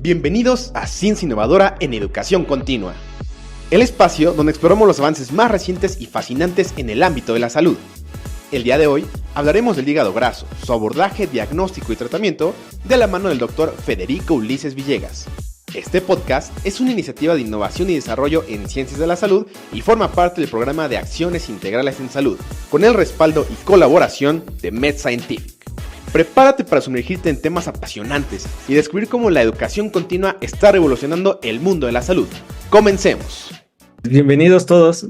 Bienvenidos a Ciencia Innovadora en Educación Continua, el espacio donde exploramos los avances más recientes y fascinantes en el ámbito de la salud. El día de hoy hablaremos del hígado graso, su abordaje, diagnóstico y tratamiento de la mano del Dr. Federico Ulises Villegas. Este podcast es una iniciativa de innovación y desarrollo en ciencias de la salud y forma parte del programa de acciones integrales en salud, con el respaldo y colaboración de MedScientific. Prepárate para sumergirte en temas apasionantes y descubrir cómo la educación continua está revolucionando el mundo de la salud. ¡Comencemos! Bienvenidos todos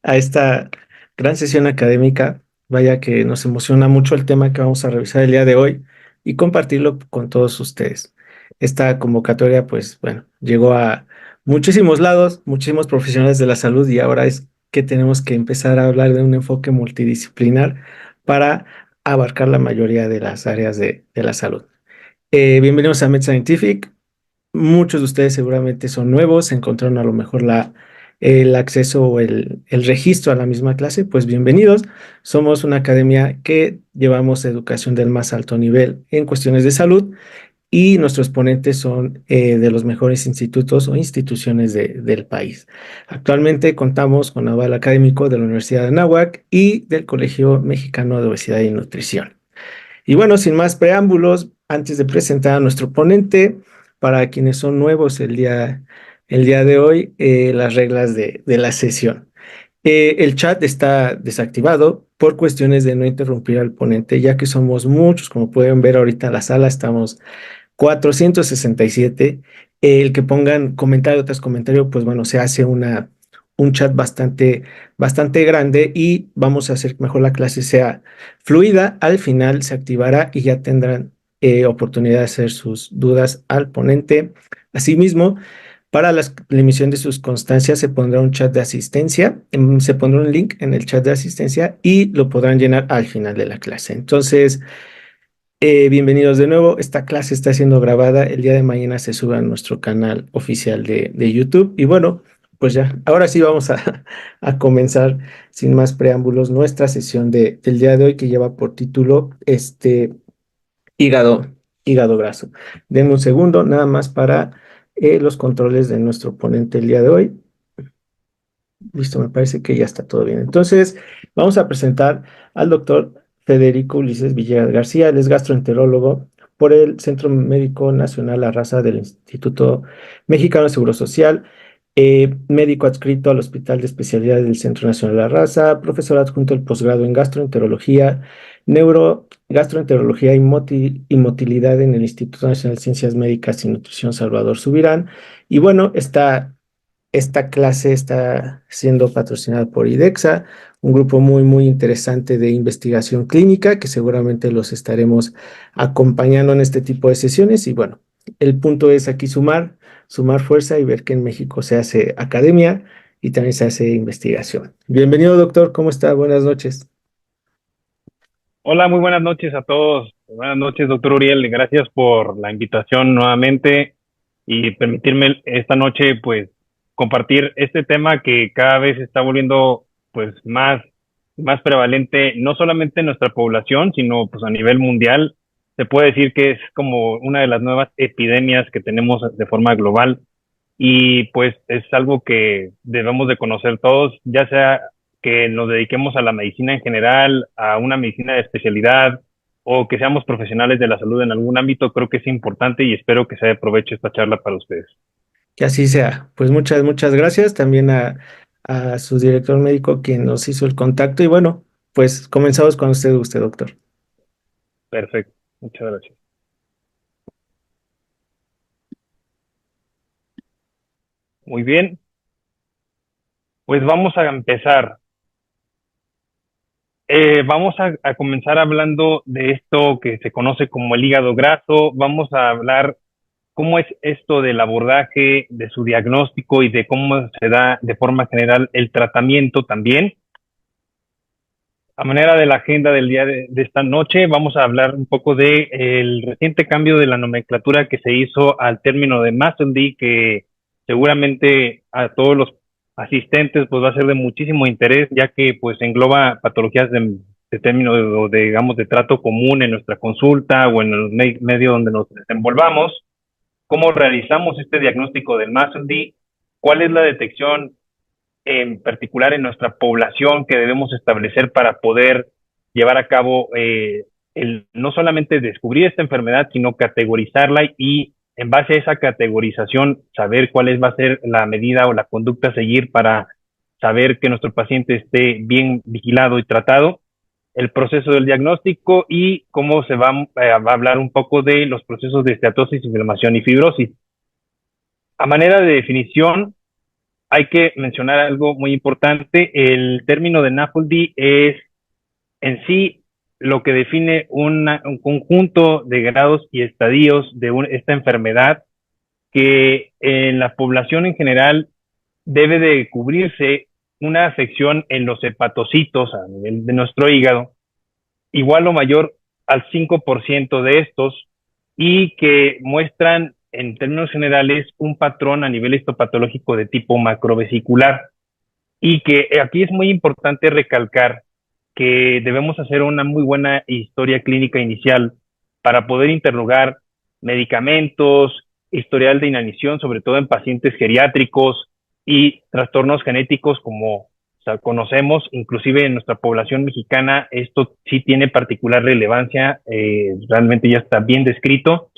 a esta gran sesión académica. Vaya que nos emociona mucho el tema que vamos a revisar el día de hoy y compartirlo con todos ustedes. Esta convocatoria, pues bueno, llegó a muchísimos lados, muchísimos profesionales de la salud y ahora es que tenemos que empezar a hablar de un enfoque multidisciplinar para abarcar la mayoría de las áreas de la salud. Bienvenidos a MedScientific. Muchos de ustedes seguramente son nuevos, encontraron a lo mejor el acceso o el registro a la misma clase, pues bienvenidos. Somos una academia que llevamos educación del más alto nivel en cuestiones de salud y nuestros ponentes son de los mejores institutos o instituciones del país. Actualmente contamos con aval académico de la Universidad de Anáhuac y del Colegio Mexicano de Obesidad y Nutrición. Y bueno, sin más preámbulos, antes de presentar a nuestro ponente, para quienes son nuevos el día de hoy, las reglas de la sesión. El chat está desactivado por cuestiones de no interrumpir al ponente, ya que somos muchos, como pueden ver ahorita en la sala, estamos 467. El que pongan comentario tras comentario, pues bueno, se hace un chat bastante grande y vamos a hacer que mejor la clase sea fluida. Al final se activará y ya tendrán oportunidad de hacer sus dudas al ponente. Asimismo, para la emisión de sus constancias se pondrá un chat de asistencia, se pondrá un link en el chat de asistencia y lo podrán llenar al final de la clase. Entonces, bienvenidos de nuevo. Esta clase está siendo grabada. El día de mañana se sube a nuestro canal oficial de YouTube. Y bueno, pues ya, ahora sí vamos a comenzar sin más preámbulos nuestra sesión del día de hoy que lleva por título hígado graso. Denme un segundo nada más para los controles de nuestro ponente el día de hoy. Listo, me parece que ya está todo bien. Entonces, vamos a presentar al doctor Federico Ulises Villegas García. Él es gastroenterólogo por el Centro Médico Nacional La Raza del Instituto Mexicano de Seguro Social, médico adscrito al Hospital de Especialidad del Centro Nacional La Raza, profesor adjunto del posgrado en gastroenterología, gastroenterología y motilidad en el Instituto Nacional de Ciencias Médicas y Nutrición Salvador Subirán. Y bueno, esta clase está siendo patrocinada por IDEXA, un grupo muy interesante de investigación clínica que seguramente los estaremos acompañando en este tipo de sesiones. Y bueno, el punto es aquí sumar fuerza y ver que en México se hace academia y también se hace investigación. Bienvenido, doctor. ¿Cómo está? Buenas noches. Hola, muy buenas noches a todos. Buenas noches, doctor Uriel. Gracias por la invitación nuevamente y permitirme esta noche, pues, compartir este tema que cada vez se está volviendo, pues, más prevalente, no solamente en nuestra población, sino, pues, a nivel mundial. Se puede decir que es como una de las nuevas epidemias que tenemos de forma global y, pues, es algo que debemos de conocer todos, ya sea que nos dediquemos a la medicina en general, a una medicina de especialidad o que seamos profesionales de la salud en algún ámbito. Creo que es importante y espero que sea de provecho esta charla para ustedes. Que así sea. Pues muchas gracias también a su director médico quien nos hizo el contacto. Y bueno, pues comenzamos con usted, doctor. Perfecto. Muchas gracias. Muy bien. Pues vamos a empezar. Vamos a comenzar hablando de esto que se conoce como el hígado graso. Vamos a hablar cómo es esto del abordaje, de su diagnóstico y de cómo se da de forma general el tratamiento también. A manera de la agenda del día de esta noche, vamos a hablar un poco de el reciente cambio de la nomenclatura que se hizo al término de MASLD, que seguramente a todos los asistentes pues va a ser de muchísimo interés, ya que pues engloba patologías de término digamos de trato común en nuestra consulta o en el medio donde nos desenvolvamos. cómo realizamos este diagnóstico del MASLD, cuál es la detección en particular en nuestra población que debemos establecer para poder llevar a cabo no solamente descubrir esta enfermedad, sino categorizarla y en base a esa categorización saber va a ser la medida o la conducta a seguir para saber que nuestro paciente esté bien vigilado y tratado, el proceso del diagnóstico y cómo se va a hablar un poco de los procesos de esteatosis, inflamación y fibrosis. A manera de definición, hay que mencionar algo muy importante. El término de NAFLD es en sí lo que define un conjunto de grados y estadios de esta enfermedad que en la población en general debe de cubrirse una afección en los hepatocitos a nivel de nuestro hígado, igual o mayor al 5% de estos, y que muestran en términos generales un patrón a nivel histopatológico de tipo macrovesicular, y que aquí es muy importante recalcar que debemos hacer una muy buena historia clínica inicial para poder interrogar medicamentos, historial de inanición, sobre todo en pacientes geriátricos y trastornos genéticos como conocemos, inclusive en nuestra población mexicana, esto sí tiene particular relevancia, realmente ya está bien descrito.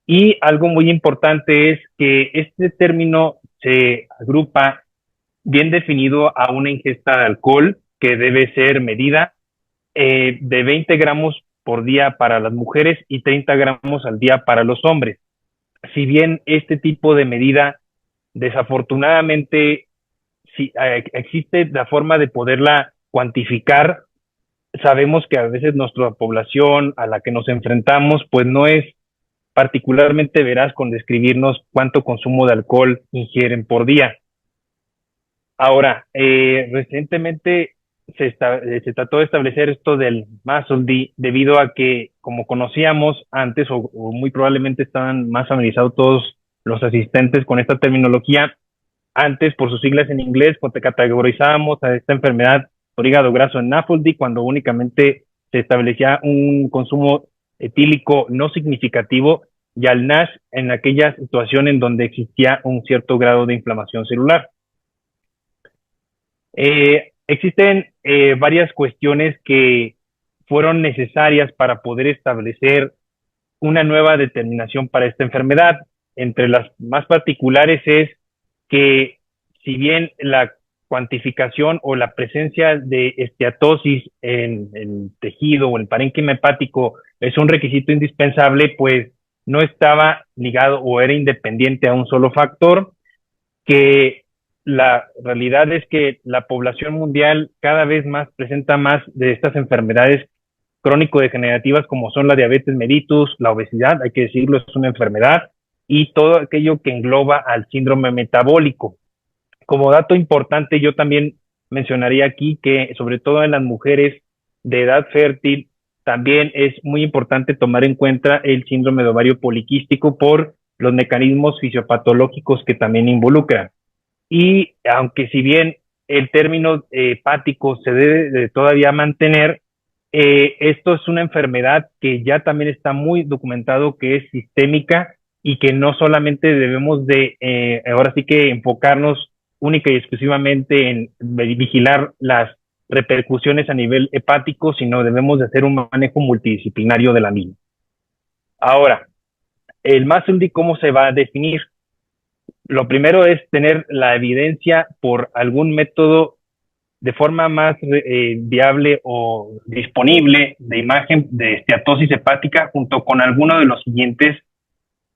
Y algo muy importante es que este término se agrupa bien definido a una ingesta de alcohol que debe ser medida de 20 gramos por día para las mujeres y 30 gramos al día para los hombres. Si bien este tipo de medida, desafortunadamente, si existe la forma de poderla cuantificar, sabemos que a veces nuestra población a la que nos enfrentamos, pues no es particularmente veraz con describirnos cuánto consumo de alcohol ingieren por día. Ahora, recientemente se trató de establecer esto del MASLD debido a que, como conocíamos antes, o muy probablemente estaban más familiarizados todos los asistentes con esta terminología, antes por sus siglas en inglés, cuando categorizábamos a esta enfermedad por hígado graso en NAFLD cuando únicamente se establecía un consumo etílico no significativo, y al NASH en aquella situación en donde existía un cierto grado de inflamación celular. Existen varias cuestiones que fueron necesarias para poder establecer una nueva determinación para esta enfermedad. Entre las más particulares es que si bien la cuantificación o la presencia de esteatosis en el tejido o el parénquima hepático es un requisito indispensable, pues no estaba ligado o era independiente a un solo factor, que la realidad es que la población mundial cada vez más presenta más de estas enfermedades crónico-degenerativas como son la diabetes mellitus, la obesidad, hay que decirlo, es una enfermedad, y todo aquello que engloba al síndrome metabólico. Como dato importante, yo también mencionaría aquí que sobre todo en las mujeres de edad fértil, también es muy importante tomar en cuenta el síndrome de ovario poliquístico por los mecanismos fisiopatológicos que también involucra. Y aunque si bien el término hepático se debe de todavía mantener, esto es una enfermedad que ya también está muy documentado que es sistémica y que no solamente debemos de, ahora sí que enfocarnos única y exclusivamente en vigilar las repercusiones a nivel hepático, sino debemos de hacer un manejo multidisciplinario de la misma. Ahora, el MASLD, ¿cómo se va a definir? Lo primero es tener la evidencia por algún método de forma más viable o disponible de imagen de esteatosis hepática junto con alguno de los siguientes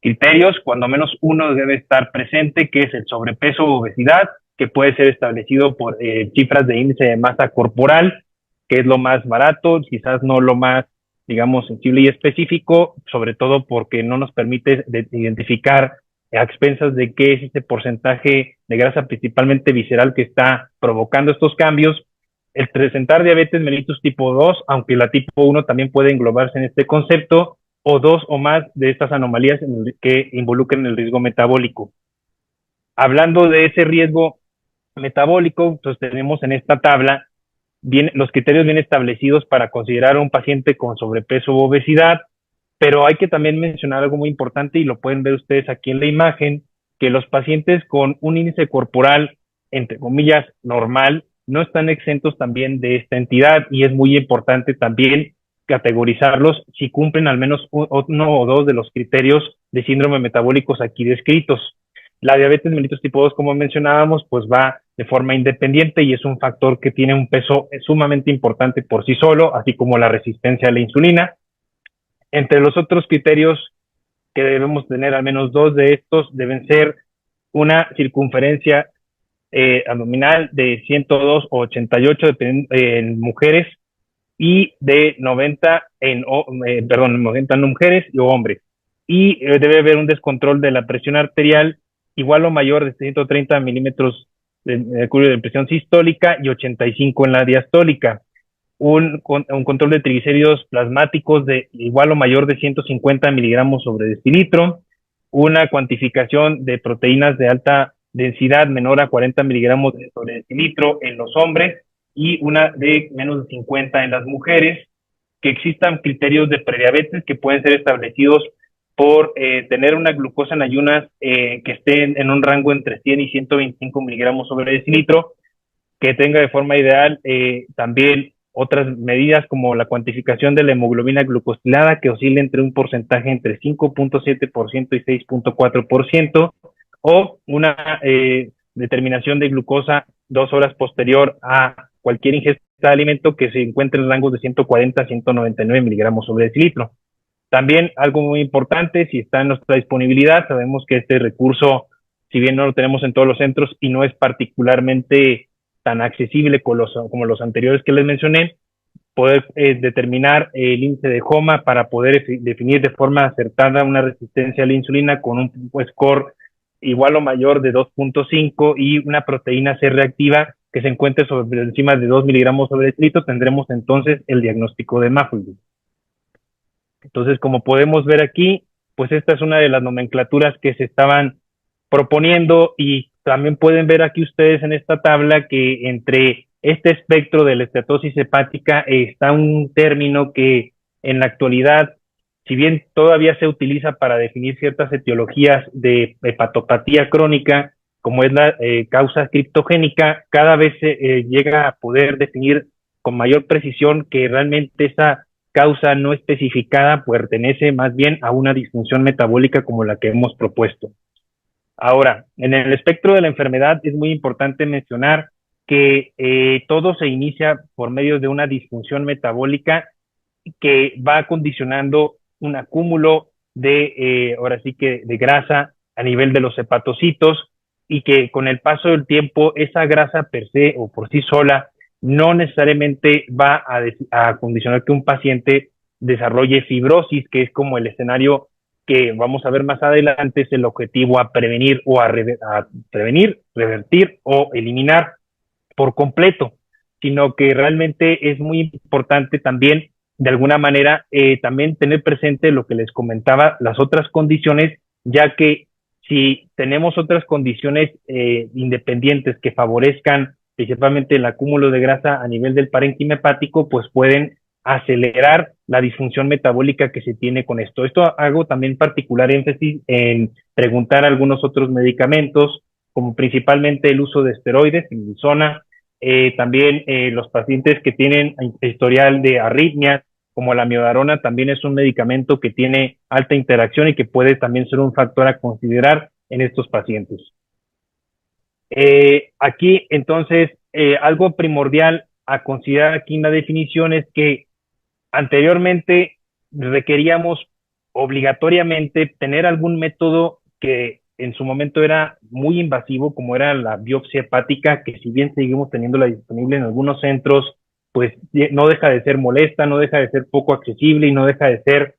criterios, cuando menos uno debe estar presente, que es el sobrepeso o obesidad, que puede ser establecido por cifras de índice de masa corporal, que es lo más barato, quizás no lo más, digamos, sensible y específico, sobre todo porque no nos permite identificar a expensas de qué es este porcentaje de grasa principalmente visceral que está provocando estos cambios. El presentar diabetes mellitus tipo 2, aunque la tipo 1 también puede englobarse en este concepto, o dos o más de estas anomalías que involucren el riesgo metabólico. Hablando de ese riesgo metabólico, pues tenemos en esta tabla los criterios bien establecidos para considerar a un paciente con sobrepeso u obesidad, Pero hay que también mencionar algo muy importante y lo pueden ver ustedes aquí en la imagen, que los pacientes con un índice corporal, entre comillas, normal, no están exentos también de esta entidad y es muy importante también categorizarlos si cumplen al menos uno o dos de los criterios de síndrome metabólicos aquí descritos. La diabetes mellitus tipo 2, como mencionábamos, pues va de forma independiente y es un factor que tiene un peso sumamente importante por sí solo, así como la resistencia a la insulina. Entre los otros criterios que debemos tener, al menos dos de estos deben ser una circunferencia abdominal de 102 o 88 en mujeres y de 90 90 en mujeres y hombres. Y debe haber un descontrol de la presión arterial igual o mayor de 130 milímetros de mercurio de presión sistólica y 85 en la diastólica. Un control de triglicéridos plasmáticos de igual o mayor de 150 miligramos sobre decilitro, una cuantificación de proteínas de alta densidad menor a 40 miligramos sobre decilitro en los hombres y una de menos de 50 en las mujeres, que existan criterios de prediabetes que pueden ser establecidos por tener una glucosa en ayunas que esté en un rango entre 100 y 125 miligramos sobre decilitro, que tenga de forma ideal también otras medidas como la cuantificación de la hemoglobina glucosilada que oscila entre un porcentaje entre 5.7% y 6.4%, o una determinación de glucosa 2 horas posterior a cualquier ingesta de alimento que se encuentre en rangos de 140 a 199 miligramos sobre decilitro. También algo muy importante, si está en nuestra disponibilidad, sabemos que este recurso, si bien no lo tenemos en todos los centros y no es particularmente tan accesible como los anteriores que les mencioné, poder determinar el índice de HOMA para poder definir de forma acertada una resistencia a la insulina con un score igual o mayor de 2.5 y una proteína C reactiva que se encuentre sobre encima de 2 miligramos sobre decilitro, tendremos entonces el diagnóstico de MAFLD. Entonces, como podemos ver aquí, pues esta es una de las nomenclaturas que se estaban proponiendo y también pueden ver aquí ustedes en esta tabla que entre este espectro de la esteatosis hepática está un término que en la actualidad, si bien todavía se utiliza para definir ciertas etiologías de hepatopatía crónica, como es la causa criptogénica, cada vez se llega a poder definir con mayor precisión que realmente esa causa no especificada pertenece más bien a una disfunción metabólica como la que hemos propuesto. Ahora, en el espectro de la enfermedad es muy importante mencionar que todo se inicia por medio de una disfunción metabólica que va condicionando un acúmulo de, ahora sí que de grasa a nivel de los hepatocitos y que con el paso del tiempo esa grasa per se o por sí sola no necesariamente va a condicionar que un paciente desarrolle fibrosis, que es como el escenario que vamos a ver más adelante, es el objetivo a prevenir o a prevenir, revertir o eliminar por completo, sino que realmente es muy importante también, de alguna manera, también tener presente lo que les comentaba, las otras condiciones, ya que si tenemos otras condiciones independientes que favorezcan principalmente el acúmulo de grasa a nivel del parénquima hepático, pues pueden acelerar la disfunción metabólica que se tiene con esto. Esto hago también particular énfasis en preguntar algunos otros medicamentos, como principalmente el uso de esteroides, zona, también los pacientes que tienen historial de arritmias, como la miodarona, también es un medicamento que tiene alta interacción y que puede también ser un factor a considerar en estos pacientes. Aquí, entonces, algo primordial a considerar aquí en la definición es que anteriormente requeríamos obligatoriamente tener algún método que en su momento era muy invasivo, como era la biopsia hepática, que si bien seguimos teniéndola disponible en algunos centros, pues no deja de ser molesta, no deja de ser poco accesible y no deja de ser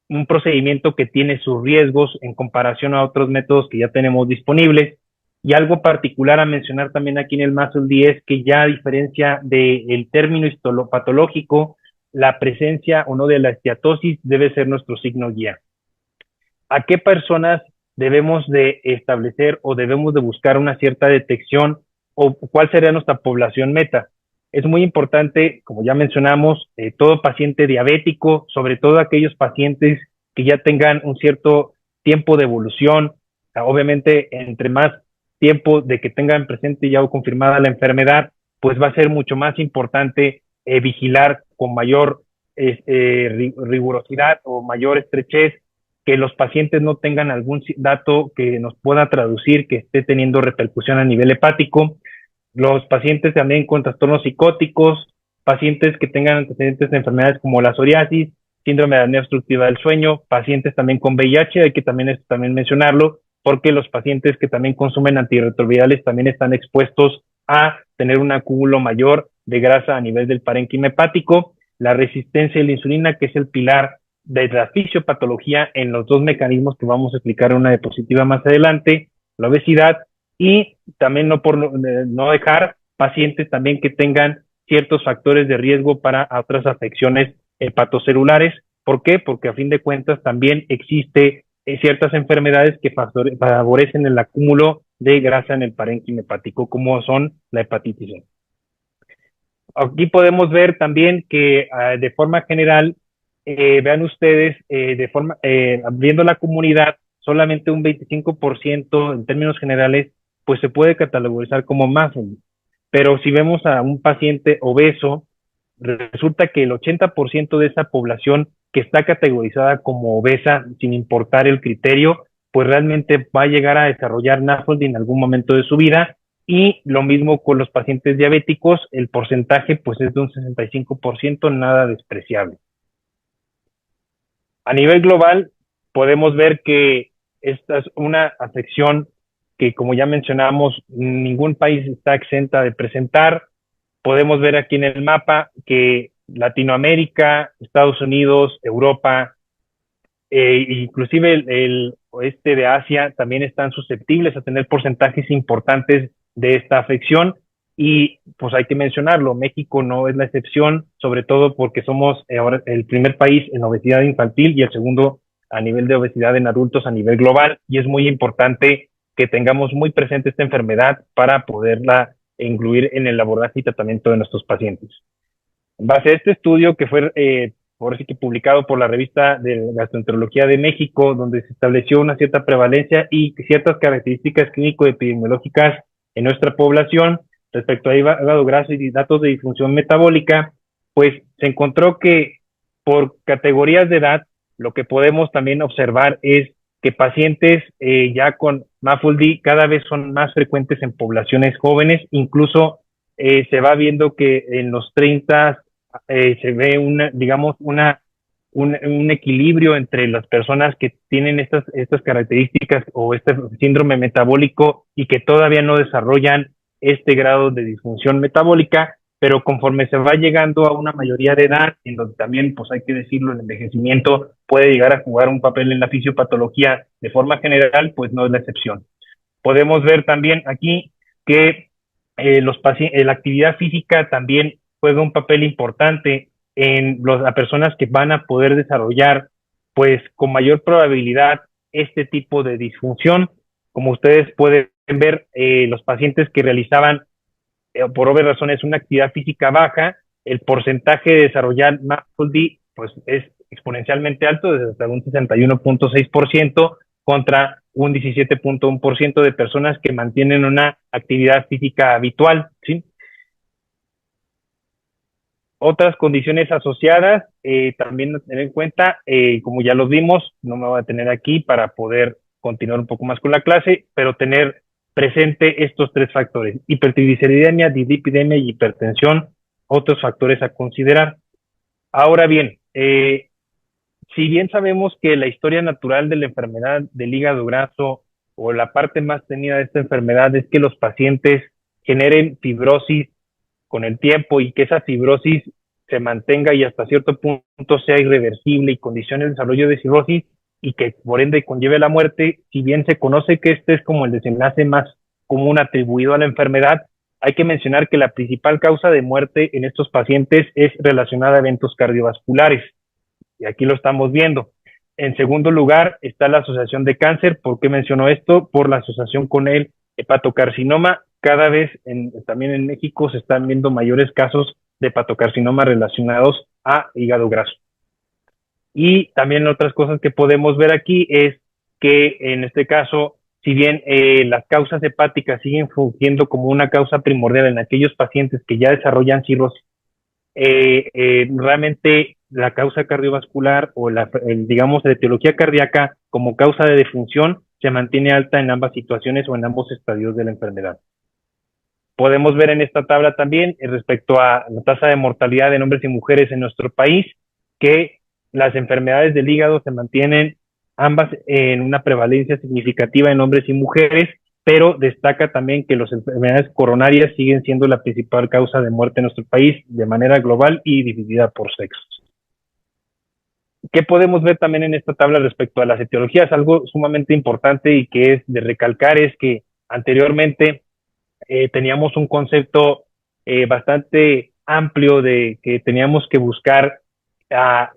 un procedimiento que tiene sus riesgos en comparación a otros métodos que ya tenemos disponibles. Y algo particular a mencionar también aquí en el MASLD es que ya a diferencia del término histopatológico, la presencia o no de la esteatosis debe ser nuestro signo guía. ¿A qué personas debemos de establecer o debemos de buscar una cierta detección o cuál sería nuestra población meta? es muy importante, como ya mencionamos, todo paciente diabético, sobre todo aquellos pacientes que ya tengan un cierto tiempo de evolución, obviamente entre más tiempo de que tengan presente ya o confirmada la enfermedad, pues va a ser mucho más importante vigilar con mayor rigurosidad o mayor estrechez, que los pacientes no tengan algún dato que nos pueda traducir que esté teniendo repercusión a nivel hepático, los pacientes también con trastornos psicóticos, pacientes que tengan antecedentes de enfermedades como la psoriasis, síndrome de apnea obstructiva del sueño, pacientes también con VIH, hay que también mencionarlo, porque los pacientes que también consumen antirretrovirales también están expuestos a tener un acúmulo mayor de grasa a nivel del parénquima hepático, la resistencia a la insulina, que es el pilar de la fisiopatología en los dos mecanismos que vamos a explicar en una diapositiva más adelante, la obesidad y también no dejar pacientes también que tengan ciertos factores de riesgo para otras afecciones hepatocelulares. ¿Por qué? Porque a fin de cuentas también existe ciertas enfermedades que favorecen el acúmulo de grasa en el parénquima hepático, como son la hepatitis C. Aquí podemos ver también que de forma general, vean ustedes, viendo la comunidad, solamente un 25% en términos generales, pues se puede categorizar como MASL. Pero si vemos a un paciente obeso, resulta que el 80% de esa población que está categorizada como obesa, sin importar el criterio, pues realmente va a llegar a desarrollar NAFLD en algún momento de su vida. Y lo mismo con los pacientes diabéticos, el porcentaje pues es de un 65%, nada despreciable. A nivel global, podemos ver que esta es una afección que, como ya mencionamos, ningún país está exenta de presentar. Podemos ver aquí en el mapa que Latinoamérica, Estados Unidos, Europa, inclusive el oeste de Asia también están susceptibles a tener porcentajes importantes de esta afección. Y pues hay que mencionarlo, México no es la excepción, sobre todo porque somos ahora el primer país en obesidad infantil y el segundo a nivel de obesidad en adultos a nivel global, y es muy importante que tengamos muy presente esta enfermedad para poderla incluir en el abordaje y tratamiento de nuestros pacientes. En base a este estudio que fue por sí que publicado por la revista de Gastroenterología de México, donde se estableció una cierta prevalencia y ciertas características clínico-epidemiológicas en nuestra población respecto a hígado graso y datos de disfunción metabólica, pues se encontró que por categorías de edad, lo que podemos también observar es que pacientes ya con MAFLD cada vez son más frecuentes en poblaciones jóvenes, incluso se va viendo que en los 30 se ve un equilibrio entre las personas que tienen estas características o este síndrome metabólico y que todavía no desarrollan este grado de disfunción metabólica, pero conforme se va llegando a una mayoría de edad, en donde también, pues hay que decirlo, el envejecimiento puede llegar a jugar un papel en la fisiopatología de forma general, pues no es la excepción. Podemos ver también aquí que la actividad física también juega un papel importante en las personas que van a poder desarrollar, pues con mayor probabilidad, este tipo de disfunción. Como ustedes pueden ver, los pacientes que realizaban por obvias razones una actividad física baja, el porcentaje de desarrollar MAFLD pues es exponencialmente alto, desde hasta un 61.6% contra un 17.1% de personas que mantienen una actividad física habitual, ¿sí? Otras condiciones asociadas, también tener en cuenta, como ya los vimos, no me voy a detener aquí para poder continuar un poco más con la clase, pero tener presente estos tres factores: hipertrigliceridemia, dislipidemia y hipertensión, otros factores a considerar. Ahora bien, si bien sabemos que la historia natural de la enfermedad del hígado graso o la parte más tenida de esta enfermedad es que los pacientes generen fibrosis con el tiempo y que esa fibrosis se mantenga y hasta cierto punto sea irreversible y condicione el desarrollo de cirrosis y que por ende conlleve la muerte, si bien se conoce que este es como el desenlace más común atribuido a la enfermedad, hay que mencionar que la principal causa de muerte en estos pacientes es relacionada a eventos cardiovasculares. Y aquí lo estamos viendo. En segundo lugar está la asociación de cáncer. ¿Por qué menciono esto? Por la asociación con el hepatocarcinoma. cada vez también en México se están viendo mayores casos de hepatocarcinoma relacionados a hígado graso. Y también otras cosas que podemos ver aquí es que en este caso, si bien las causas hepáticas siguen fungiendo como una causa primordial en aquellos pacientes que ya desarrollan cirrosis, realmente la causa cardiovascular o digamos la etiología cardíaca como causa de defunción se mantiene alta en ambas situaciones o en ambos estadios de la enfermedad. Podemos ver en esta tabla también respecto a la tasa de mortalidad en hombres y mujeres en nuestro país que las enfermedades del hígado se mantienen ambas en una prevalencia significativa en hombres y mujeres, pero destaca también que las enfermedades coronarias siguen siendo la principal causa de muerte en nuestro país de manera global y dividida por sexos. ¿Qué podemos ver también en esta tabla respecto a las etiologías? Algo sumamente importante y que es de recalcar es que anteriormente teníamos un concepto bastante amplio de que teníamos que buscar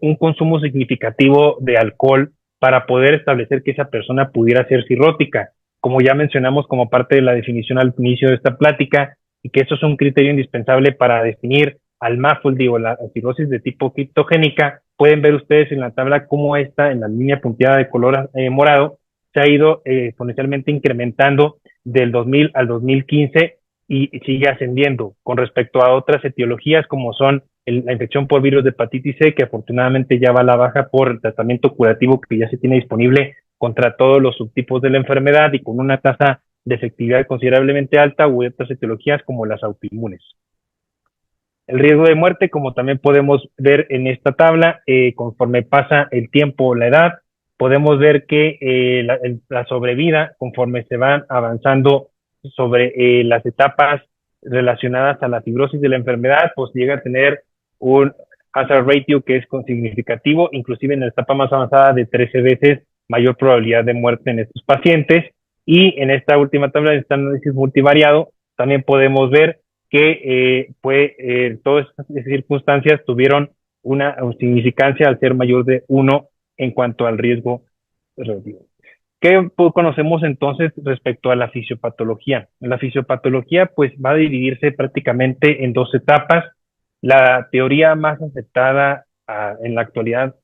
un consumo significativo de alcohol para poder establecer que esa persona pudiera ser cirrótica, como ya mencionamos como parte de la definición al inicio de esta plática, y que eso es un criterio indispensable para definir al MAFLD o la cirrosis de tipo criptogénica. Pueden ver ustedes en la tabla cómo esta, en la línea punteada de color morado, se ha ido exponencialmente incrementando del 2000 al 2015 y sigue ascendiendo con respecto a otras etiologías como son la infección por virus de hepatitis C, que afortunadamente ya va a la baja por el tratamiento curativo que ya se tiene disponible contra todos los subtipos de la enfermedad y con una tasa de efectividad considerablemente alta, u otras etiologías como las autoinmunes. El riesgo de muerte, como también podemos ver en esta tabla, conforme pasa el tiempo o la edad, podemos ver que la sobrevida, conforme se van avanzando sobre las etapas relacionadas a la fibrosis de la enfermedad, pues llega a tener un hazard ratio que es significativo, inclusive en la etapa más avanzada de 13 veces mayor probabilidad de muerte en estos pacientes. Y en esta última tabla de este análisis multivariado también podemos ver que todas estas circunstancias tuvieron una significancia al ser mayor de 1 en cuanto al riesgo relativo. ¿Qué conocemos entonces respecto a la fisiopatología? La fisiopatología pues va a dividirse prácticamente en dos etapas. La teoría más aceptada en la actualidad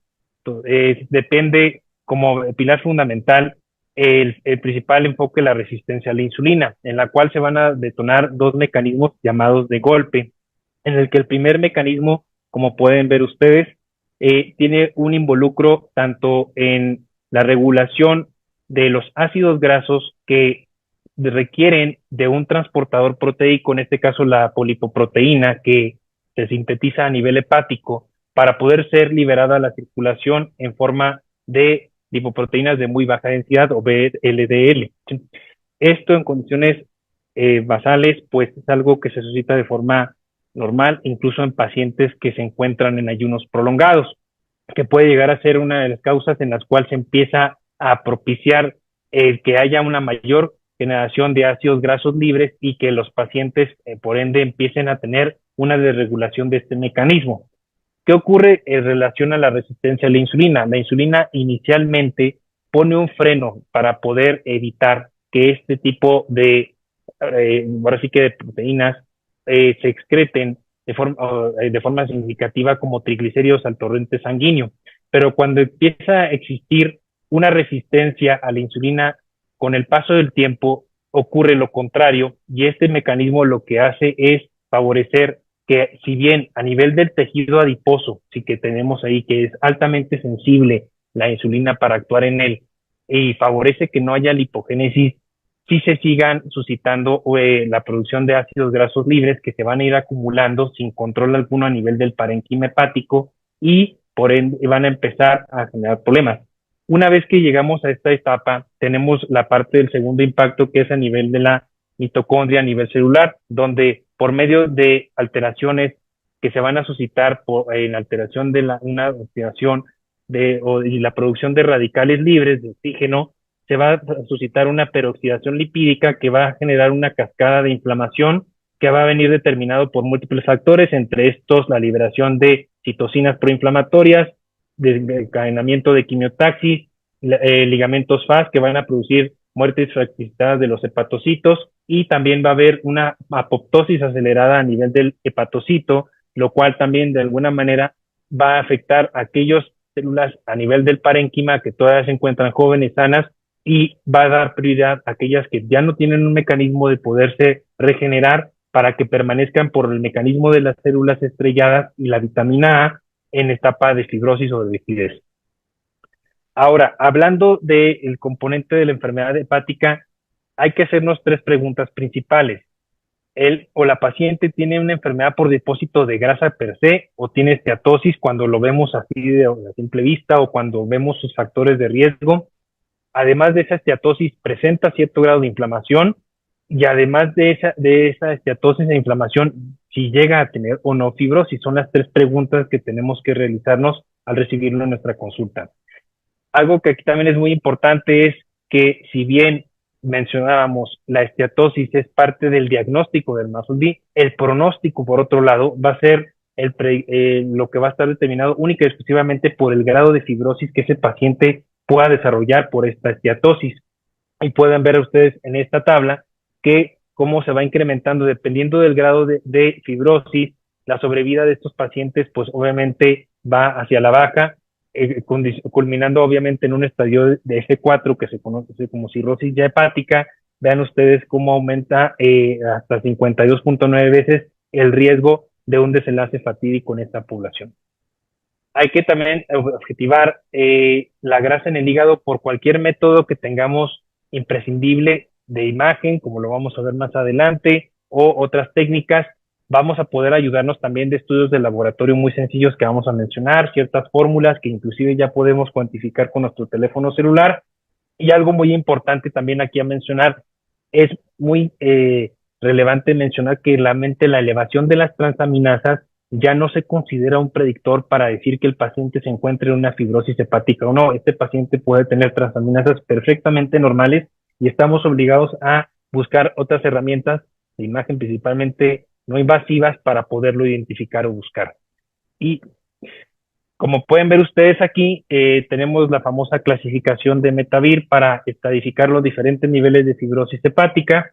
depende como pilar fundamental el principal enfoque de la resistencia a la insulina, en la cual se van a detonar dos mecanismos llamados de golpe, en el que el primer mecanismo, como pueden ver ustedes, tiene un involucro tanto en la regulación de los ácidos grasos que requieren de un transportador proteico, en este caso la polipoproteína, que se sintetiza a nivel hepático para poder ser liberada a la circulación en forma de lipoproteínas de muy baja densidad o VLDL. Esto en condiciones basales pues es algo que se suscita de forma normal, incluso en pacientes que se encuentran en ayunos prolongados, que puede llegar a ser una de las causas en las cuales se empieza a propiciar que haya una mayor generación de ácidos grasos libres y que los pacientes, por ende, empiecen a tener una desregulación de este mecanismo. ¿Qué ocurre en relación a la resistencia a la insulina? La insulina inicialmente pone un freno para poder evitar que este tipo de, ahora sí que de proteínas se excreten de forma significativa como triglicéridos al torrente sanguíneo. Pero cuando empieza a existir una resistencia a la insulina, con el paso del tiempo ocurre lo contrario y este mecanismo lo que hace es favorecer que si bien a nivel del tejido adiposo, sí que tenemos ahí que es altamente sensible la insulina para actuar en él y favorece que no haya lipogénesis, sí se sigan suscitando la producción de ácidos grasos libres que se van a ir acumulando sin control alguno a nivel del parénquima hepático y por ende van a empezar a generar problemas. Una vez que llegamos a esta etapa, tenemos la parte del segundo impacto que es a nivel de la mitocondria, a nivel celular, donde por medio de alteraciones que se van a suscitar en la alteración de una oxidación y la producción de radicales libres de oxígeno, se va a suscitar una peroxidación lipídica que va a generar una cascada de inflamación que va a venir determinado por múltiples factores, entre estos la liberación de citocinas proinflamatorias, desencadenamiento de quimiotaxis, ligamentos FAS que van a producir muertes fragmentadas de los hepatocitos y también va a haber una apoptosis acelerada a nivel del hepatocito, lo cual también de alguna manera va a afectar a aquellas células a nivel del parénquima que todavía se encuentran jóvenes, sanas, y va a dar prioridad a aquellas que ya no tienen un mecanismo de poderse regenerar para que permanezcan por el mecanismo de las células estrelladas y la vitamina A en etapa de fibrosis o de rigidez. Ahora, hablando del componente de la enfermedad hepática, hay que hacernos tres preguntas principales. Él o la paciente tiene una enfermedad por depósito de grasa per se o tiene esteatosis cuando lo vemos así de a simple vista o cuando vemos sus factores de riesgo. Además de esa esteatosis, presenta cierto grado de inflamación y además de esa esteatosis e inflamación, si llega a tener o no fibrosis, son las tres preguntas que tenemos que realizarnos al recibirlo en nuestra consulta. Algo que aquí también es muy importante es que si bien mencionábamos la esteatosis es parte del diagnóstico del MASLD, el pronóstico, por otro lado, va a ser lo que va a estar determinado única y exclusivamente por el grado de fibrosis que ese paciente pueda desarrollar por esta esteatosis. Y pueden ver ustedes en esta tabla que cómo se va incrementando dependiendo del grado de fibrosis, la sobrevida de estos pacientes, pues obviamente va hacia la baja, culminando obviamente en un estadio de F4 que se conoce como cirrosis ya hepática. Vean ustedes cómo aumenta hasta 52.9 veces el riesgo de un desenlace fatídico en esta población. Hay que también objetivar la grasa en el hígado por cualquier método que tengamos imprescindible de imagen, como lo vamos a ver más adelante, o otras técnicas. Vamos a poder ayudarnos también de estudios de laboratorio muy sencillos que vamos a mencionar, ciertas fórmulas que inclusive ya podemos cuantificar con nuestro teléfono celular. Y algo muy importante también aquí a mencionar, es muy relevante mencionar que la elevación de las transaminasas ya no se considera un predictor para decir que el paciente se encuentre en una fibrosis hepática o no. Este paciente puede tener transaminasas perfectamente normales y estamos obligados a buscar otras herramientas de imagen principalmente no invasivas para poderlo identificar o buscar. Y como pueden ver ustedes aquí, tenemos la famosa clasificación de Metavir para estadificar los diferentes niveles de fibrosis hepática.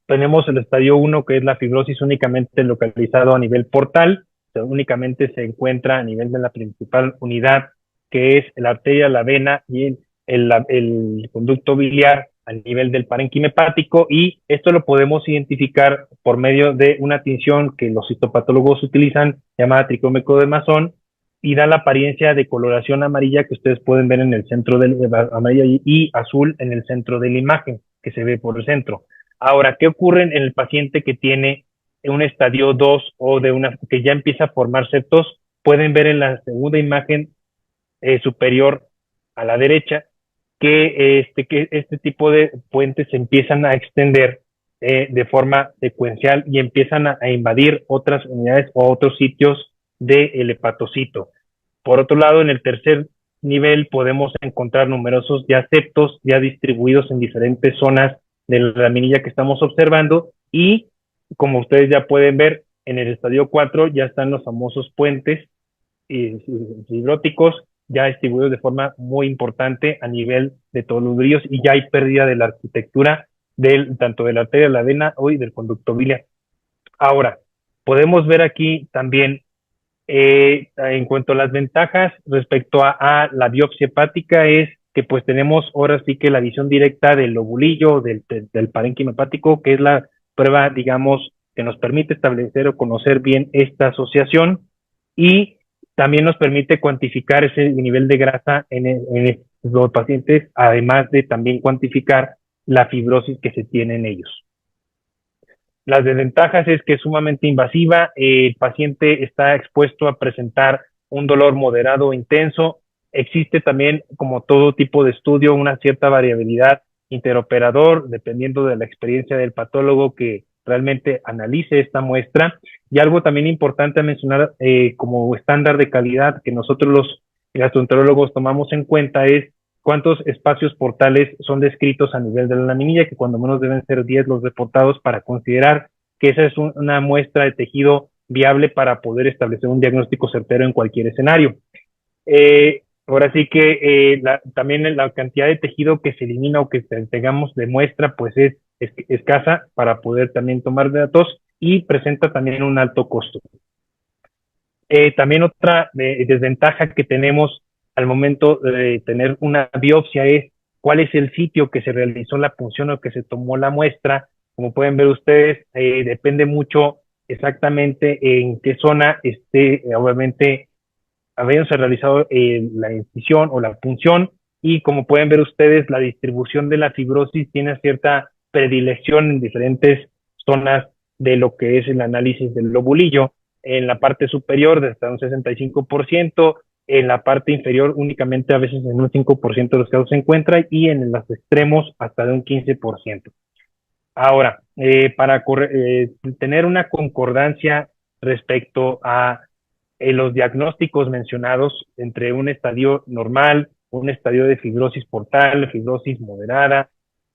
Tenemos el estadio 1, que es la fibrosis únicamente localizado a nivel portal, o sea, únicamente se encuentra a nivel de la principal unidad, que es la arteria, la vena y el conducto biliar a nivel del parénquima hepático, y esto lo podemos identificar por medio de una tinción que los histopatólogos utilizan, llamada tricómico de Masón, y da la apariencia de coloración amarilla que ustedes pueden ver en el centro del amarilla y azul en el centro de la imagen, que se ve por el centro. Ahora, ¿qué ocurre en el paciente que tiene un estadio 2 o que ya empieza a formar septos? Pueden ver en la segunda imagen superior a la derecha que este tipo de puentes se empiezan a extender de forma secuencial y empiezan a invadir otras unidades o otros sitios del hepatocito. Por otro lado, en el tercer nivel podemos encontrar numerosos ya septos ya distribuidos en diferentes zonas de la laminilla que estamos observando, y como ustedes ya pueden ver, en el estadio 4 ya están los famosos puentes fibróticos ya distribuidos de forma muy importante a nivel de todos los brillos, y ya hay pérdida de la arquitectura tanto de la arteria de la vena y del conducto biliar. Ahora, podemos ver aquí también en cuanto a las ventajas respecto a la biopsia hepática es que pues tenemos ahora sí que la visión directa del lobulillo, del parénquima hepático, que es la prueba, digamos, que nos permite establecer o conocer bien esta asociación, y también nos permite cuantificar ese nivel de grasa en los pacientes, además de también cuantificar la fibrosis que se tiene en ellos. Las desventajas es que es sumamente invasiva, el paciente está expuesto a presentar un dolor moderado o intenso. Existe también, como todo tipo de estudio, una cierta variabilidad interoperador, dependiendo de la experiencia del patólogo que realmente analice esta muestra. Y algo también importante a mencionar como estándar de calidad que nosotros los gastroenterólogos tomamos en cuenta es cuántos espacios portales son descritos a nivel de la laminilla, que cuando menos deben ser 10 los reportados para considerar que esa es una muestra de tejido viable para poder establecer un diagnóstico certero en cualquier escenario. Ahora sí que también la cantidad de tejido que se elimina o que tengamos de muestra, pues es escasa para poder también tomar datos y presenta también un alto costo. También otra desventaja que tenemos al momento de tener una biopsia es cuál es el sitio que se realizó la punción o que se tomó la muestra. Como pueden ver ustedes, depende mucho exactamente en qué zona esté, obviamente, habiéndose realizado la incisión o la punción. Y como pueden ver ustedes, la distribución de la fibrosis tiene cierta predilección en diferentes zonas de lo que es el análisis del lobulillo. En la parte superior de hasta un 65%, en la parte inferior únicamente a veces en un 5% de los casos se encuentra y en los extremos hasta de un 15%. Ahora, para tener una concordancia respecto a los diagnósticos mencionados entre un estadio normal, un estadio de fibrosis portal, fibrosis moderada,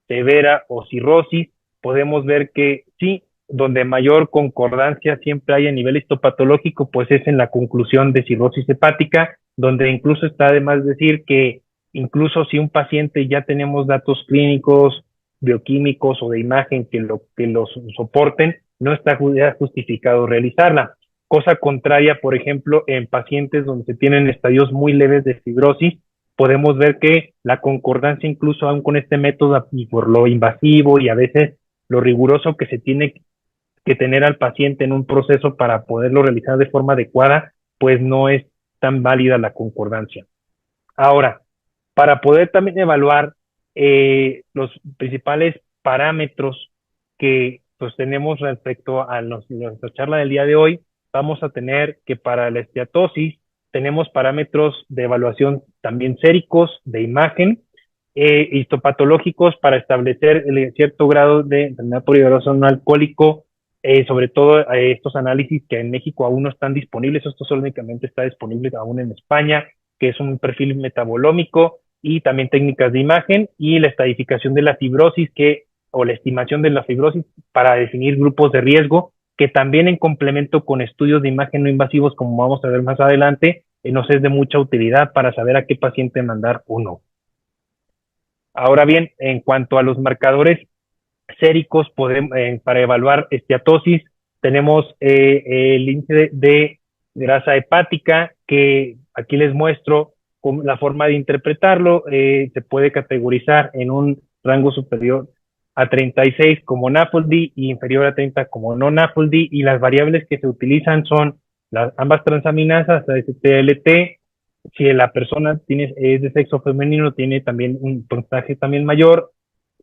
severa o cirrosis, podemos ver que sí, donde mayor concordancia siempre hay a nivel histopatológico, pues es en la conclusión de cirrosis hepática, donde incluso está de más decir que incluso si un paciente ya tenemos datos clínicos, bioquímicos o de imagen que los soporten, no está justificado realizarla. Cosa contraria, por ejemplo, en pacientes donde se tienen estadios muy leves de fibrosis, podemos ver que la concordancia, incluso aún con este método, y por lo invasivo y a veces lo riguroso que se tiene que tener al paciente en un proceso para poderlo realizar de forma adecuada, pues no es tan válida la concordancia. Ahora, para poder también evaluar los principales parámetros que pues, tenemos respecto a nuestra charla del día de hoy, vamos a tener que para la esteatosis tenemos parámetros de evaluación también séricos, de imagen, histopatológicos para establecer el cierto grado de enfermedad por hidrogenato no alcohólico, sobre todo estos análisis que en México aún no están disponibles, esto solamente está disponible aún en España, que es un perfil metabolómico y también técnicas de imagen y la estadificación de la fibrosis o la estimación de la fibrosis para definir grupos de riesgo, que también en complemento con estudios de imagen no invasivos, como vamos a ver más adelante, nos es de mucha utilidad para saber a qué paciente mandar o no. Ahora bien, en cuanto a los marcadores séricos para evaluar esteatosis, tenemos el índice de grasa hepática, que aquí les muestro la forma de interpretarlo. Se puede categorizar en un rango superior a 36 como NAFLD y inferior a 30 como no NAFLD, y las variables que se utilizan son ambas transaminasas, AST-ALT. Si la persona es de sexo femenino, tiene también un porcentaje también mayor,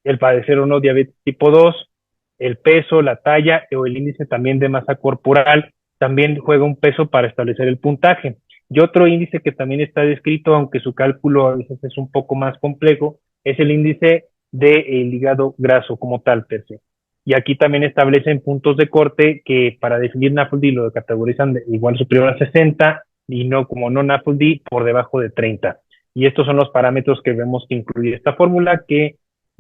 el padecer o no diabetes tipo 2, el peso, la talla o el índice también de masa corporal también juega un peso para establecer el puntaje. Y otro índice que también está descrito, aunque su cálculo a veces es un poco más complejo, es el índice del hígado graso como tal per se. Y aquí también establecen puntos de corte que para definir NAFLD lo categorizan de igual superior a 60 y no como no NAFLD por debajo de 30. Y estos son los parámetros que vemos que incluye esta fórmula, que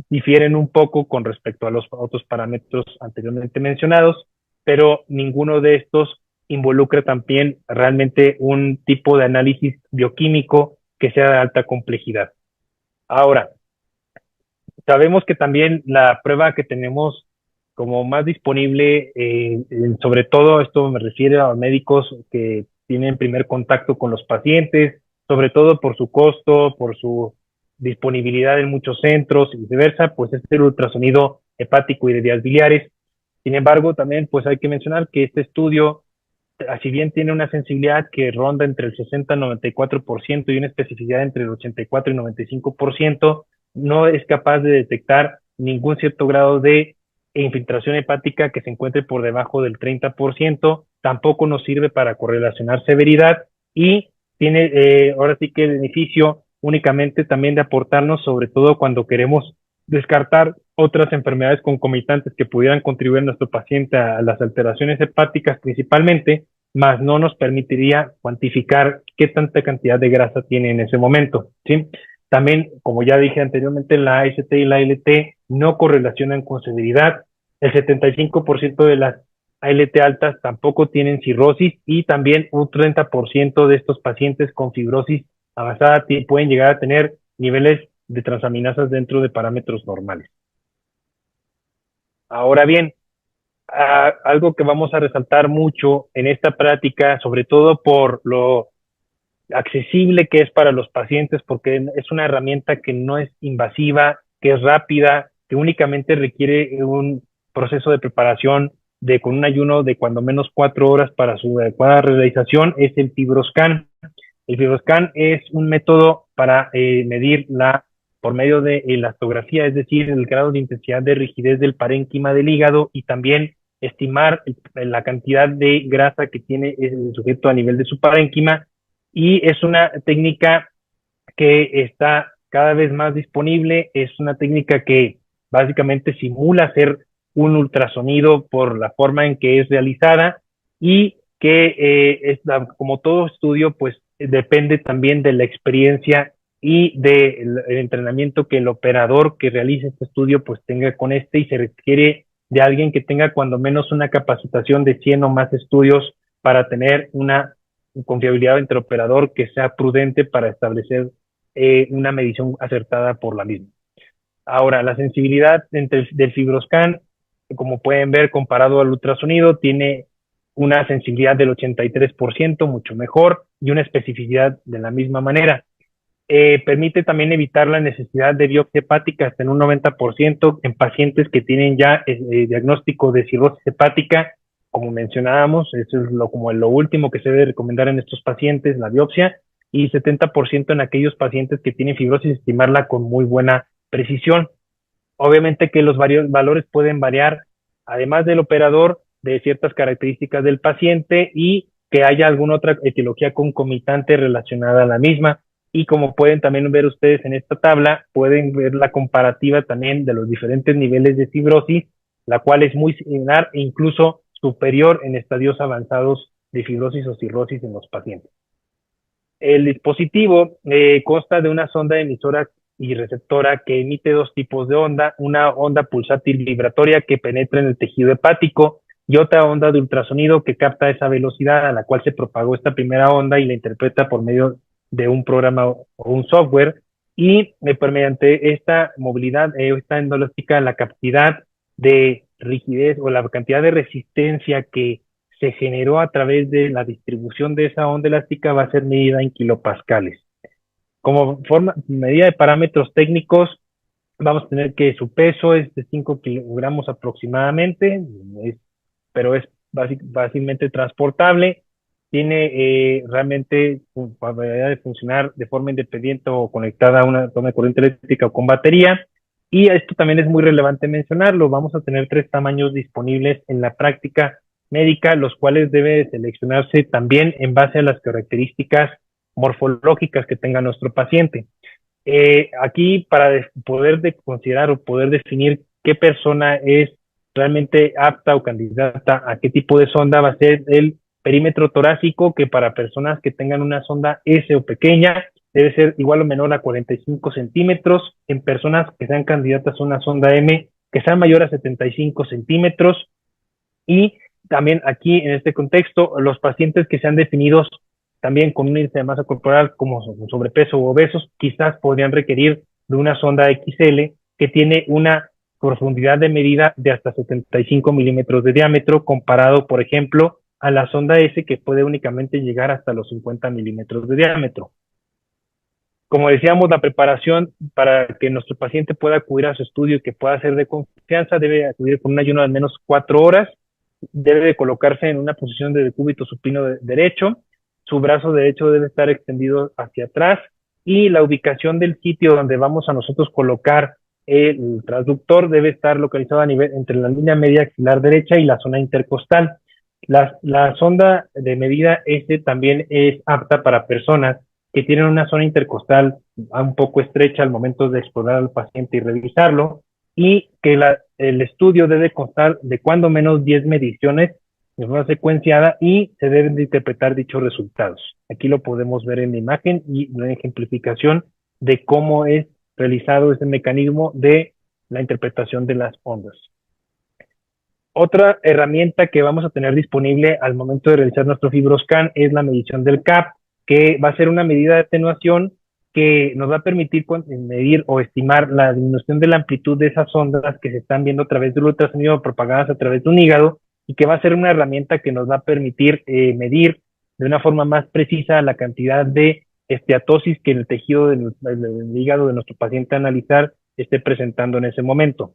difieren un poco con respecto a los otros parámetros anteriormente mencionados, pero ninguno de estos involucra también realmente un tipo de análisis bioquímico que sea de alta complejidad. Ahora, sabemos que también la prueba que tenemos como más disponible, sobre todo esto me refiere a médicos que tienen primer contacto con los pacientes, sobre todo por su costo, por su disponibilidad en muchos centros y viceversa, pues es el ultrasonido hepático y de vías biliares. Sin embargo, también pues hay que mencionar que este estudio, si bien tiene una sensibilidad que ronda entre el 60 y 94% y una especificidad entre el 84 y 95%, no es capaz de detectar ningún cierto grado de infiltración hepática que se encuentre por debajo del 30%, tampoco nos sirve para correlacionar severidad y tiene ahora sí que el beneficio únicamente también de aportarnos, sobre todo cuando queremos descartar otras enfermedades concomitantes que pudieran contribuir a nuestro paciente a las alteraciones hepáticas principalmente, más no nos permitiría cuantificar qué tanta cantidad de grasa tiene en ese momento, ¿sí? También, como ya dije anteriormente, la AST y la ALT no correlacionan con severidad. El 75% de las ALT altas tampoco tienen cirrosis y también un 30% de estos pacientes con fibrosis avanzada pueden llegar a tener niveles de transaminasas dentro de parámetros normales. Ahora bien, algo que vamos a resaltar mucho en esta práctica, sobre todo por lo accesible que es para los pacientes, porque es una herramienta que no es invasiva, que es rápida, que únicamente requiere un proceso de preparación con un ayuno de cuando menos 4 horas para su adecuada realización, es el FibroScan. El FibroScan es un método para medir por medio de elastografía, es decir, el grado de intensidad de rigidez del parénquima del hígado, y también estimar la cantidad de grasa que tiene el sujeto a nivel de su parénquima, y es una técnica que está cada vez más disponible. Es una técnica que básicamente simula hacer un ultrasonido por la forma en que es realizada, y que como todo estudio, pues depende también de la experiencia y del entrenamiento que el operador que realice este estudio pues tenga con y se requiere de alguien que tenga cuando menos una capacitación de 100 o más estudios para tener una confiabilidad entre operador que sea prudente para establecer una medición acertada por la misma. Ahora, la sensibilidad del FibroScan, como pueden ver, comparado al ultrasonido, tiene una sensibilidad del 83%, mucho mejor, y una especificidad de la misma manera. Permite también evitar la necesidad de biopsia hepática hasta en un 90% en pacientes que tienen ya diagnóstico de cirrosis hepática. Como mencionábamos, eso es como lo último que se debe recomendar en estos pacientes, la biopsia, y 70% en aquellos pacientes que tienen fibrosis, estimarla con muy buena precisión. Obviamente que los valores pueden variar, además del operador, de ciertas características del paciente, y que haya alguna otra etiología concomitante relacionada a la misma. Y como pueden también ver ustedes en esta tabla, pueden ver la comparativa también de los diferentes niveles de fibrosis, la cual es muy similar e incluso superior en estadios avanzados de fibrosis o cirrosis en los pacientes. El dispositivo consta de una sonda emisora y receptora que emite dos tipos de onda: una onda pulsátil vibratoria que penetra en el tejido hepático, y otra onda de ultrasonido que capta esa velocidad a la cual se propagó esta primera onda y la interpreta por medio de un programa o un software. Y mediante esta movilidad, esta endológica, la cantidad de rigidez o la cantidad de resistencia que se generó a través de la distribución de esa onda elástica va a ser medida en kilopascales. Como medida de parámetros técnicos, vamos a tener que su peso es de 5 kilogramos aproximadamente, pero es fácilmente transportable. Tiene realmente capacidad de funcionar de forma independiente o conectada a una toma de corriente eléctrica o con batería. Y esto también es muy relevante mencionarlo. Vamos a tener 3 tamaños disponibles en la práctica médica, los cuales debe seleccionarse también en base a las características morfológicas que tenga nuestro paciente. Aquí, para poder considerar o poder definir qué persona es realmente apta o candidata a qué tipo de sonda, va a ser el perímetro torácico, que para personas que tengan una sonda S o pequeña debe ser igual o menor a 45 centímetros. En personas que sean candidatas a una sonda M, que sean mayor a 75 centímetros. Y también aquí, en este contexto, los pacientes que sean definidos también con un índice de masa corporal como sobrepeso u obesos, quizás podrían requerir de una sonda XL que tiene una profundidad de medida de hasta 75 milímetros de diámetro, comparado, por ejemplo, a la sonda S, que puede únicamente llegar hasta los 50 milímetros de diámetro. Como decíamos, la preparación para que nuestro paciente pueda acudir a su estudio y que pueda ser de confianza, debe acudir con un ayuno de al menos 4 horas, debe de colocarse en una posición de decúbito supino derecho, su brazo derecho debe estar extendido hacia atrás, y la ubicación del sitio donde vamos a nosotros colocar el transductor debe estar localizado a nivel entre la línea media axilar derecha y la zona intercostal. La sonda de medida S también es apta para personas que tienen una zona intercostal un poco estrecha al momento de explorar al paciente y revisarlo, y que el estudio debe constar de cuando menos 10 mediciones de forma secuenciada, y se deben de interpretar dichos resultados. Aquí lo podemos ver en la imagen y una ejemplificación de cómo es realizado este mecanismo de la interpretación de las ondas. Otra herramienta que vamos a tener disponible al momento de realizar nuestro FibroScan es la medición del CAP, que va a ser una medida de atenuación que nos va a permitir medir o estimar la disminución de la amplitud de esas ondas que se están viendo a través del ultrasonido propagadas a través de un hígado, y que va a ser una herramienta que nos va a permitir medir de una forma más precisa la cantidad de esteatosis que el tejido del hígado de nuestro paciente a analizar esté presentando en ese momento.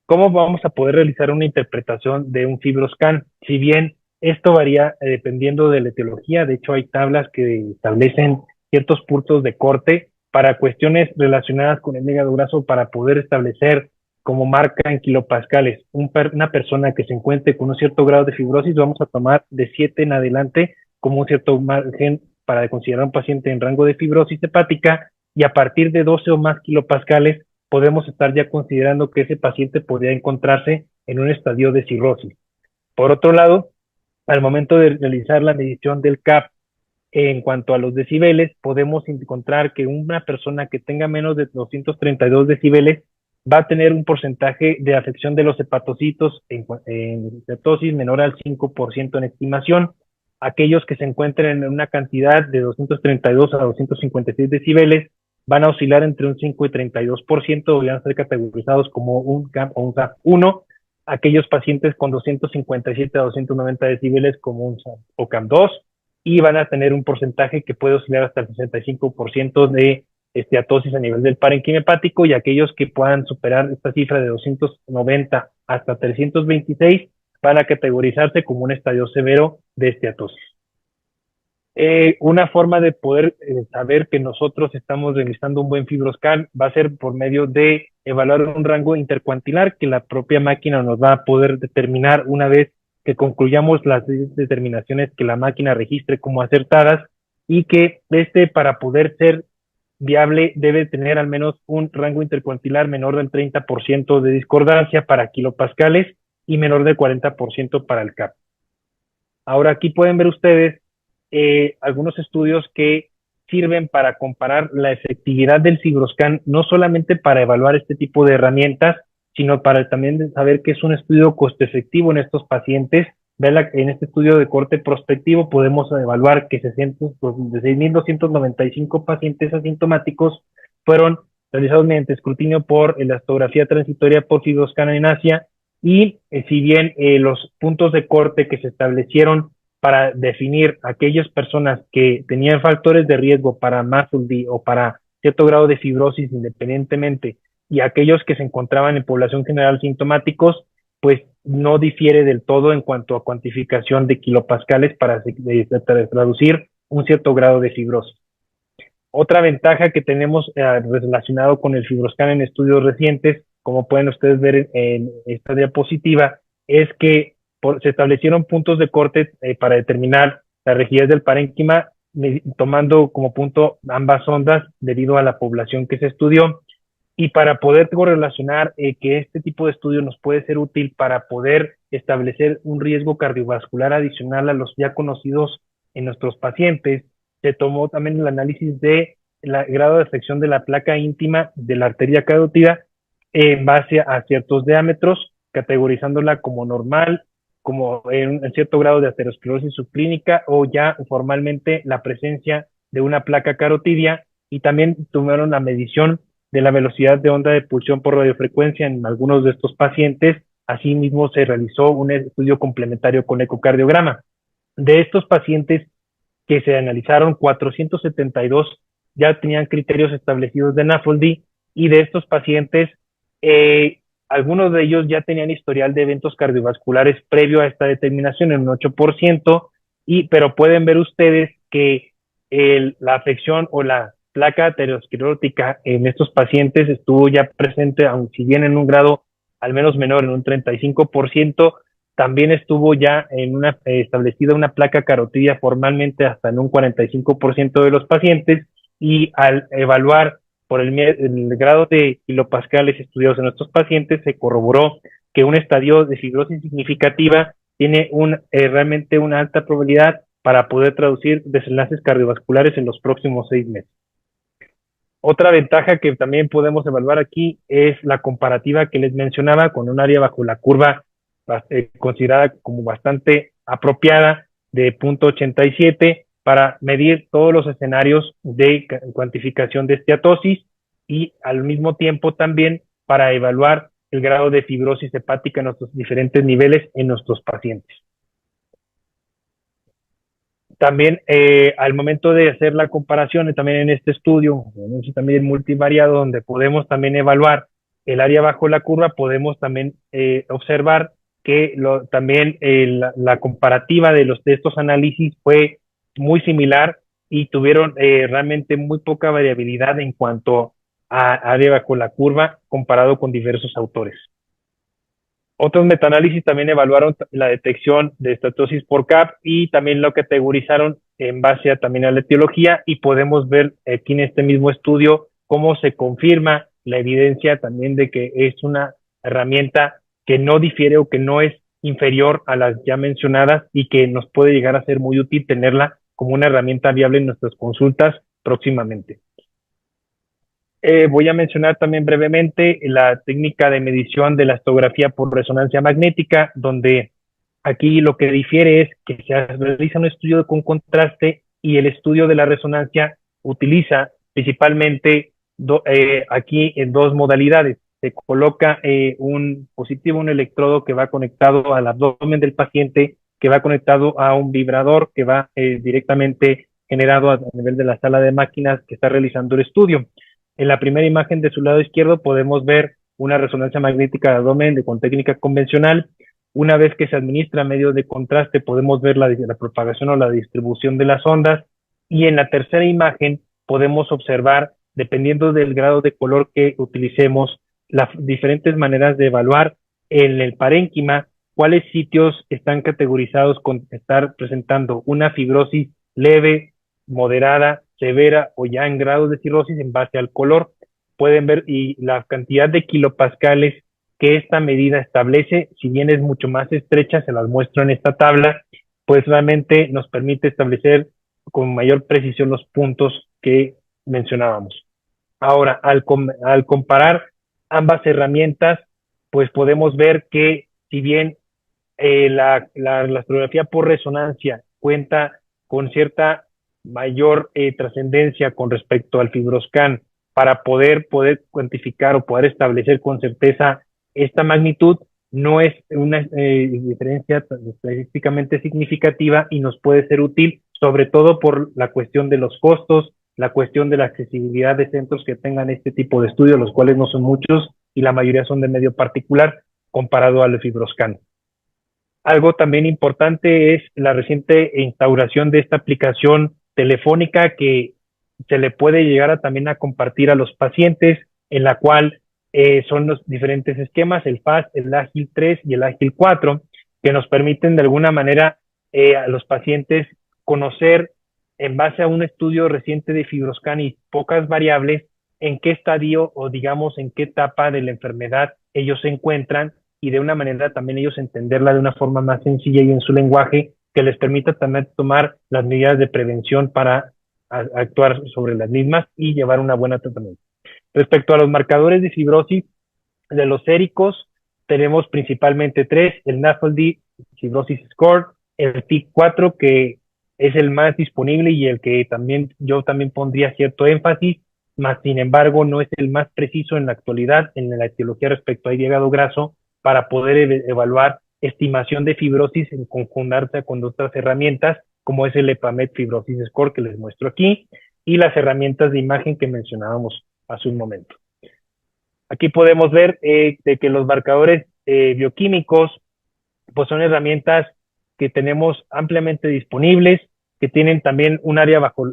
¿Cómo vamos a poder realizar una interpretación de un FibroScan? Si bien esto varía dependiendo de la etiología, de hecho hay tablas que establecen ciertos puntos de corte para cuestiones relacionadas con el hígado graso, para poder establecer como marca en kilopascales una persona que se encuentre con un cierto grado de fibrosis. Vamos a tomar de 7 en adelante como un cierto margen para considerar un paciente en rango de fibrosis hepática, y a partir de 12 o más kilopascales podemos estar ya considerando que ese paciente podría encontrarse en un estadio de cirrosis. Por otro lado, al momento de realizar la medición del CAP en cuanto a los decibeles, podemos encontrar que una persona que tenga menos de 232 decibeles va a tener un porcentaje de afección de los hepatocitos en cetosis menor al 5% en estimación. Aquellos que se encuentren en una cantidad de 232 a 256 decibeles van a oscilar entre un 5 y 32%, y van a ser categorizados como un CAP o un CAP 1. Aquellos pacientes con 257 a 290 decibeles como un CAP o CAP 2, y van a tener un porcentaje que puede oscilar hasta el 65% de esteatosis a nivel del parénquima hepático, y aquellos que puedan superar esta cifra de 290 hasta 326 van a categorizarse como un estadio severo de esteatosis. Una forma de poder saber que nosotros estamos realizando un buen FibroScan va a ser por medio de evaluar un rango intercuantilar que la propia máquina nos va a poder determinar una vez que concluyamos las determinaciones que la máquina registre como acertadas, y que para poder ser viable debe tener al menos un rango intercuantilar menor del 30% de discordancia para kilopascales y menor del 40% para el CAP. Ahora aquí pueden ver ustedes algunos estudios que sirven para comparar la efectividad del FibroScan, no solamente para evaluar este tipo de herramientas, sino para también saber que es un estudio costo efectivo en estos pacientes. En este estudio de corte prospectivo podemos evaluar que de 6.295 pacientes asintomáticos fueron realizados mediante escrutinio por elastografía transitoria por FibroScan en Asia, y si bien los puntos de corte que se establecieron para definir aquellas personas que tenían factores de riesgo para MASLD o para cierto grado de fibrosis independientemente, y aquellos que se encontraban en población general sintomáticos, pues no difiere del todo en cuanto a cuantificación de kilopascales para traducir un cierto grado de fibrosis. Otra ventaja que tenemos relacionado con el FibroScan en estudios recientes, como pueden ustedes ver en esta diapositiva, es que se establecieron puntos de corte para determinar la rigidez del parénquima, tomando como punto ambas ondas debido a la población que se estudió. Y para poder correlacionar que este tipo de estudio nos puede ser útil para poder establecer un riesgo cardiovascular adicional a los ya conocidos en nuestros pacientes, se tomó también el análisis de grado de afección de la placa íntima de la arteria carótida en base a ciertos diámetros, categorizándola como normal, como en cierto grado de aterosclerosis subclínica, o ya formalmente la presencia de una placa carotidia. Y también tomaron la medición de la velocidad de onda de pulsión por radiofrecuencia en algunos de estos pacientes. Asimismo, se realizó un estudio complementario con ecocardiograma. De estos pacientes que se analizaron, 472 ya tenían criterios establecidos de NAFLD, y de estos pacientes, algunos de ellos ya tenían historial de eventos cardiovasculares previo a esta determinación en un 8%, pero pueden ver ustedes que la afección o la placa aterosclerótica en estos pacientes estuvo ya presente, aunque si bien en un grado al menos menor, en un 35%, también estuvo ya establecida una placa carotidia formalmente hasta en un 45% de los pacientes, y al evaluar por el grado de kilopascales estudiados en estos pacientes, se corroboró que un estadio de fibrosis significativa tiene realmente una alta probabilidad para poder traducir desenlaces cardiovasculares en los próximos 6 meses. Otra ventaja que también podemos evaluar aquí es la comparativa que les mencionaba, con un área bajo la curva considerada como bastante apropiada de 0.87, para medir todos los escenarios de cuantificación de esteatosis y al mismo tiempo también para evaluar el grado de fibrosis hepática en nuestros diferentes niveles en nuestros pacientes. También al momento de hacer la comparación, también en este estudio, también multivariado, donde podemos también evaluar el área bajo la curva, podemos también observar que también la comparativa de estos análisis fue muy similar y tuvieron realmente muy poca variabilidad en cuanto a área bajo la curva comparado con diversos autores. Otros metaanálisis también evaluaron la detección de estatosis por CAP y también lo categorizaron en base también a la etiología, y podemos ver aquí en este mismo estudio cómo se confirma la evidencia también de que es una herramienta que no difiere o que no es inferior a las ya mencionadas y que nos puede llegar a ser muy útil tenerla como una herramienta viable en nuestras consultas próximamente. Voy a mencionar también brevemente la técnica de medición de la elastografía por resonancia magnética, donde aquí lo que difiere es que se realiza un estudio con contraste y el estudio de la resonancia utiliza principalmente aquí en dos modalidades. Se coloca un positivo, un electrodo que va conectado al abdomen del paciente, que va conectado a un vibrador que va directamente generado a nivel de la sala de máquinas que está realizando el estudio. En la primera imagen de su lado izquierdo podemos ver una resonancia magnética de abdomen con técnica convencional. Una vez que se administra medio de contraste, podemos ver la propagación o la distribución de las ondas. Y en la tercera imagen podemos observar, dependiendo del grado de color que utilicemos, las diferentes maneras de evaluar en el parénquima cuáles sitios están categorizados con estar presentando una fibrosis leve, moderada, severa o ya en grado de cirrosis en base al color. Pueden ver y la cantidad de kilopascales que esta medida establece, si bien es mucho más estrecha, se las muestro en esta tabla, pues realmente nos permite establecer con mayor precisión los puntos que mencionábamos. Ahora, al comparar ambas herramientas, pues podemos ver que si bien la elastografía por resonancia cuenta con cierta mayor trascendencia con respecto al FibroScan para poder cuantificar o poder establecer con certeza esta magnitud, no es una diferencia estadísticamente significativa y nos puede ser útil, sobre todo por la cuestión de los costos, la cuestión de la accesibilidad de centros que tengan este tipo de estudios, los cuales no son muchos y la mayoría son de medio particular comparado al FibroScan. Algo también importante es la reciente instauración de esta aplicación telefónica que se le puede llegar también a compartir a los pacientes, en la cual son los diferentes esquemas, el FAST, el Ágil 3 y el Ágil 4, que nos permiten de alguna manera a los pacientes conocer, en base a un estudio reciente de FibroScan y pocas variables, en qué estadio o digamos en qué etapa de la enfermedad ellos se encuentran, y de una manera también ellos entenderla de una forma más sencilla y en su lenguaje que les permita también tomar las medidas de prevención para actuar sobre las mismas y llevar una buena tratamiento. Respecto a los marcadores de fibrosis de los séricos, tenemos principalmente tres: el NAFLD Fibrosis Score, el FIC4, que es el más disponible y el que yo también pondría cierto énfasis, más sin embargo no es el más preciso en la actualidad en la etiología respecto al hígado graso, para poder evaluar estimación de fibrosis en conjuntarse con otras herramientas, como es el EPAMED Fibrosis Score que les muestro aquí, y las herramientas de imagen que mencionábamos hace un momento. Aquí podemos ver de que los marcadores bioquímicos pues son herramientas que tenemos ampliamente disponibles, que tienen también un área bajo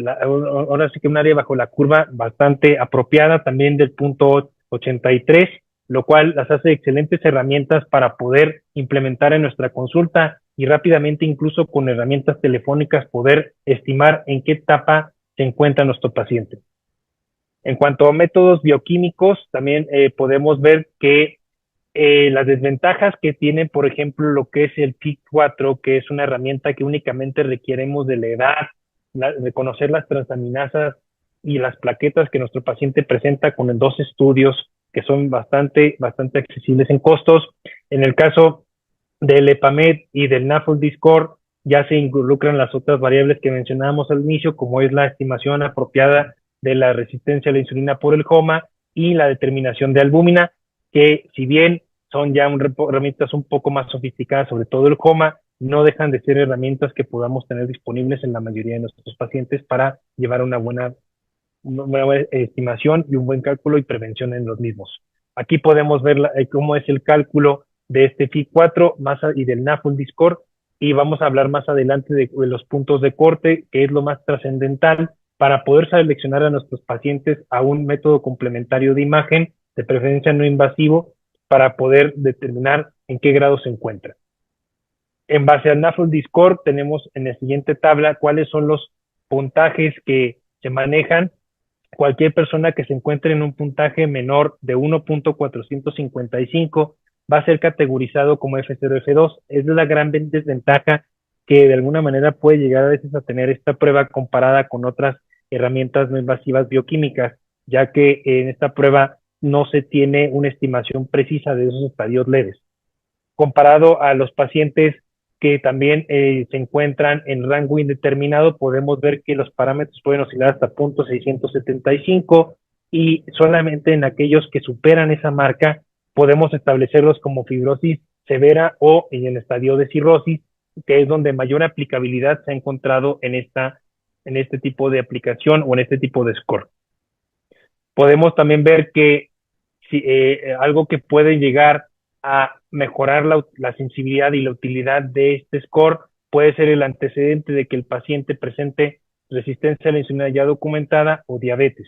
ahora sí que un área bajo la curva bastante apropiada, también del punto 83, lo cual las hace excelentes herramientas para poder implementar en nuestra consulta y rápidamente, incluso con herramientas telefónicas, poder estimar en qué etapa se encuentra nuestro paciente. En cuanto a métodos bioquímicos, también podemos ver que las desventajas que tiene, por ejemplo, lo que es el FIC4, que es una herramienta que únicamente requerimos de la edad, de conocer las transaminasas y las plaquetas que nuestro paciente presenta con dos estudios que son bastante accesibles en costos. En el caso del EPAMED y del NAFLD Score, ya se involucran las otras variables que mencionábamos al inicio, como es la estimación apropiada de la resistencia a la insulina por el HOMA y la determinación de albúmina, que si bien son ya herramientas un poco más sofisticadas, sobre todo el HOMA, no dejan de ser herramientas que podamos tener disponibles en la mayoría de nuestros pacientes para llevar una buena estimación y un buen cálculo y prevención en los mismos. Aquí podemos ver cómo es el cálculo de este FIB-4 y del NAFLD score, y vamos a hablar más adelante de los puntos de corte, que es lo más trascendental para poder seleccionar a nuestros pacientes a un método complementario de imagen, de preferencia no invasivo, para poder determinar en qué grado se encuentra. En base al NAFLD score tenemos en la siguiente tabla cuáles son los puntajes que se manejan. Cualquier persona que se encuentre en un puntaje menor de 1.455 va a ser categorizado como F0, F2. Es la gran desventaja que de alguna manera puede llegar a veces a tener esta prueba comparada con otras herramientas no invasivas bioquímicas, ya que en esta prueba no se tiene una estimación precisa de esos estadios leves. Comparado a los pacientes que también se encuentran en rango indeterminado, podemos ver que los parámetros pueden oscilar hasta 0.675 y solamente en aquellos que superan esa marca podemos establecerlos como fibrosis severa o en el estadio de cirrosis, que es donde mayor aplicabilidad se ha encontrado en este tipo de aplicación o en este tipo de score. Podemos también ver que algo que puede llegar a mejorar la sensibilidad y la utilidad de este score puede ser el antecedente de que el paciente presente resistencia a la insulina ya documentada o diabetes.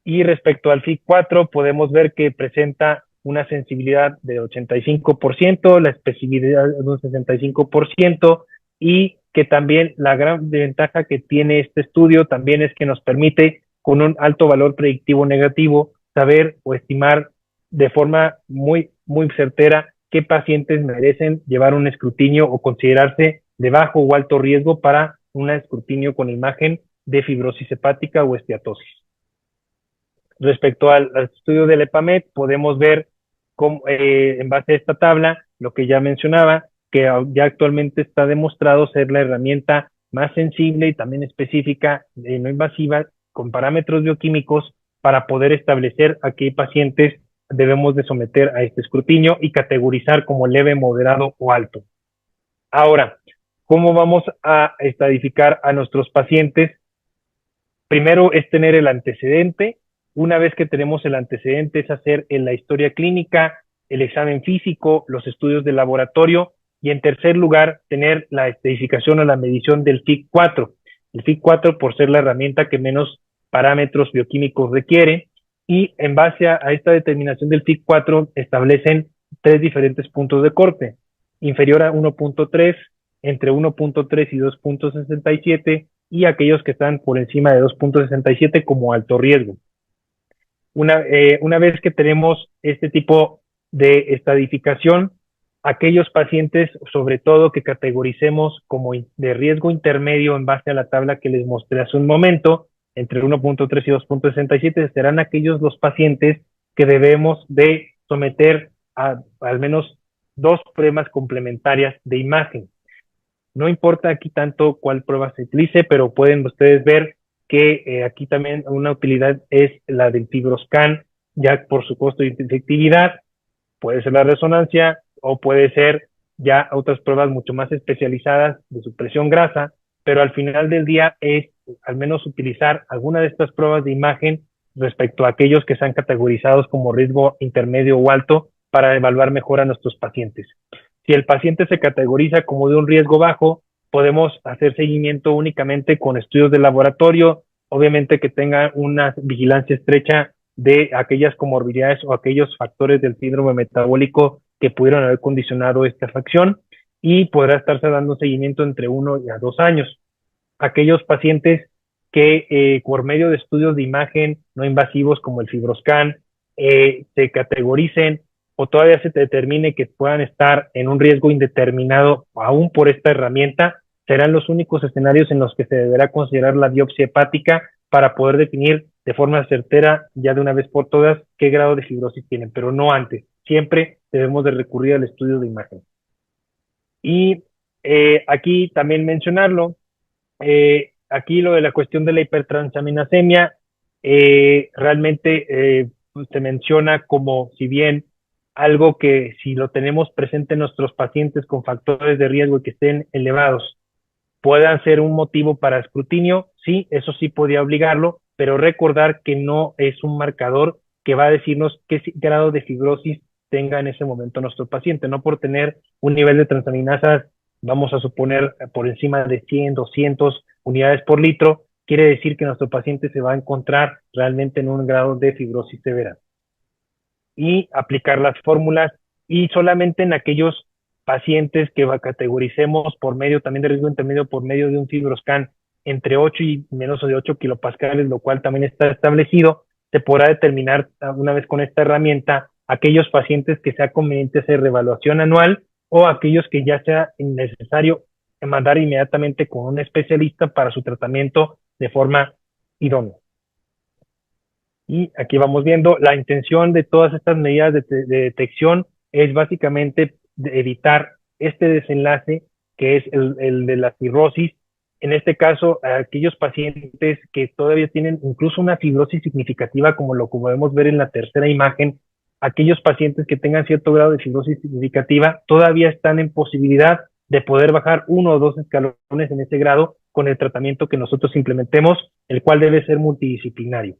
Y respecto al FIB-4, podemos ver que presenta una sensibilidad de 85%, la especificidad de un 65%, y que también la gran ventaja que tiene este estudio también es que nos permite, con un alto valor predictivo negativo, saber o estimar de forma muy certera qué pacientes merecen llevar un escrutinio o considerarse de bajo o alto riesgo para un escrutinio con imagen de fibrosis hepática o esteatosis. Respecto al estudio del EPAMED, podemos ver cómo, en base a esta tabla, lo que ya mencionaba, que ya actualmente está demostrado ser la herramienta más sensible y también específica, no invasiva, con parámetros bioquímicos para poder establecer a qué pacientes debemos de someter a este escrutinio y categorizar como leve, moderado o alto. Ahora, ¿cómo vamos a estadificar a nuestros pacientes? Primero es tener el antecedente. Una vez que tenemos el antecedente es hacer la historia clínica, el examen físico, los estudios de laboratorio y en tercer lugar tener la estadificación o la medición del FIB-4. El FIB-4 por ser la herramienta que menos parámetros bioquímicos requiere y en base a esta determinación del FIB-4 establecen 3 diferentes puntos de corte, inferior a 1.3, entre 1.3 y 2.67 y aquellos que están por encima de 2.67 como alto riesgo. Una vez que tenemos este tipo de estadificación, aquellos pacientes, sobre todo que categoricemos como de riesgo intermedio en base a la tabla que les mostré hace un momento, entre 1.3 y 2.67, serán aquellos los pacientes que debemos de someter a al menos 2 pruebas complementarias de imagen. No importa aquí tanto cuál prueba se utilice, pero pueden ustedes ver que aquí también una utilidad es la del FibroScan, ya por su costo y efectividad, puede ser la resonancia o puede ser ya otras pruebas mucho más especializadas de supresión grasa, pero al final del día es al menos utilizar alguna de estas pruebas de imagen respecto a aquellos que sean categorizados como riesgo intermedio o alto para evaluar mejor a nuestros pacientes. Si el paciente se categoriza como de un riesgo bajo, podemos hacer seguimiento únicamente con estudios de laboratorio, obviamente que tenga una vigilancia estrecha de aquellas comorbilidades o aquellos factores del síndrome metabólico que pudieron haber condicionado esta afección y podrá estarse dando seguimiento entre 1 y 2 años. Aquellos pacientes que por medio de estudios de imagen no invasivos como el FibroScan se categoricen o todavía se determine que puedan estar en un riesgo indeterminado aún por esta herramienta, serán los únicos escenarios en los que se deberá considerar la biopsia hepática para poder definir de forma certera, ya de una vez por todas, qué grado de fibrosis tienen, pero no antes. Siempre debemos de recurrir al estudio de imagen. Y Aquí también mencionarlo, aquí lo de la cuestión de la hipertransaminasemia, realmente pues, se menciona como si bien algo que si lo tenemos presente en nuestros pacientes con factores de riesgo y que estén elevados, puedan ser un motivo para escrutinio, sí, eso sí podía obligarlo, pero recordar que no es un marcador que va a decirnos qué grado de fibrosis tenga en ese momento nuestro paciente. No por tener un nivel de transaminasas, vamos a suponer, por encima de 100, 200 unidades por litro, quiere decir que nuestro paciente se va a encontrar realmente en un grado de fibrosis severa. Y aplicar las fórmulas y solamente en aquellos pacientes que categoricemos por medio también de riesgo intermedio por medio de un FibroScan entre 8 y menos de 8 kilopascales, lo cual también está establecido, se podrá determinar una vez con esta herramienta aquellos pacientes que sea conveniente hacer reevaluación anual o aquellos que ya sea necesario mandar inmediatamente con un especialista para su tratamiento de forma idónea. Y aquí vamos viendo la intención de todas estas medidas de detección es básicamente evitar este desenlace que es el de la cirrosis. En este caso, aquellos pacientes que todavía tienen incluso una fibrosis significativa, como lo podemos ver en la tercera imagen, aquellos pacientes que tengan cierto grado de fibrosis significativa todavía están en posibilidad de poder bajar 1 o 2 escalones en ese grado con el tratamiento que nosotros implementemos, el cual debe ser multidisciplinario.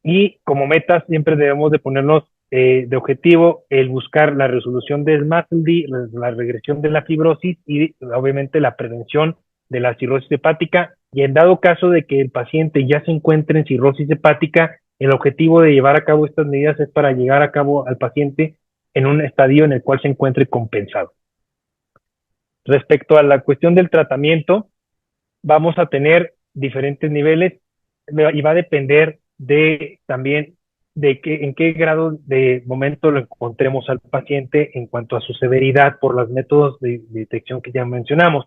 Y como metas siempre debemos de ponernos de objetivo el buscar la resolución del MASLD, la regresión de la fibrosis y obviamente la prevención de la cirrosis hepática. Y en dado caso de que el paciente ya se encuentre en cirrosis hepática, el objetivo de llevar a cabo estas medidas es para llegar a cabo al paciente en un estadio en el cual se encuentre compensado. Respecto a la cuestión del tratamiento, vamos a tener diferentes niveles y va a depender de también de en qué grado de momento lo encontremos al paciente en cuanto a su severidad por los métodos de detección que ya mencionamos.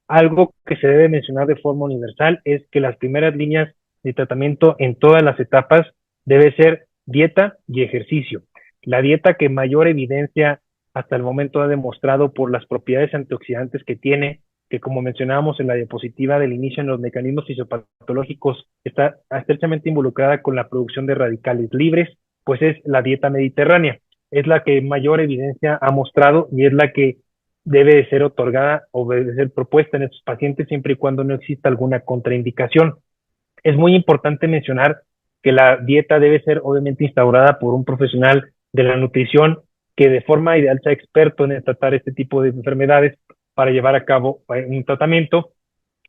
Algo que se debe mencionar de forma universal es que las primeras líneas de tratamiento en todas las etapas debe ser dieta y ejercicio. La dieta que mayor evidencia hasta el momento ha demostrado por las propiedades antioxidantes que tiene, que como mencionábamos en la diapositiva del inicio en los mecanismos fisiopatológicos, está estrechamente involucrada con la producción de radicales libres, pues es la dieta mediterránea. Es la que mayor evidencia ha mostrado y es la que debe de ser otorgada o debe ser propuesta en estos pacientes siempre y cuando no exista alguna contraindicación. Es muy importante mencionar que la dieta debe ser obviamente instaurada por un profesional de la nutrición que de forma ideal sea experto en tratar este tipo de enfermedades para llevar a cabo un tratamiento,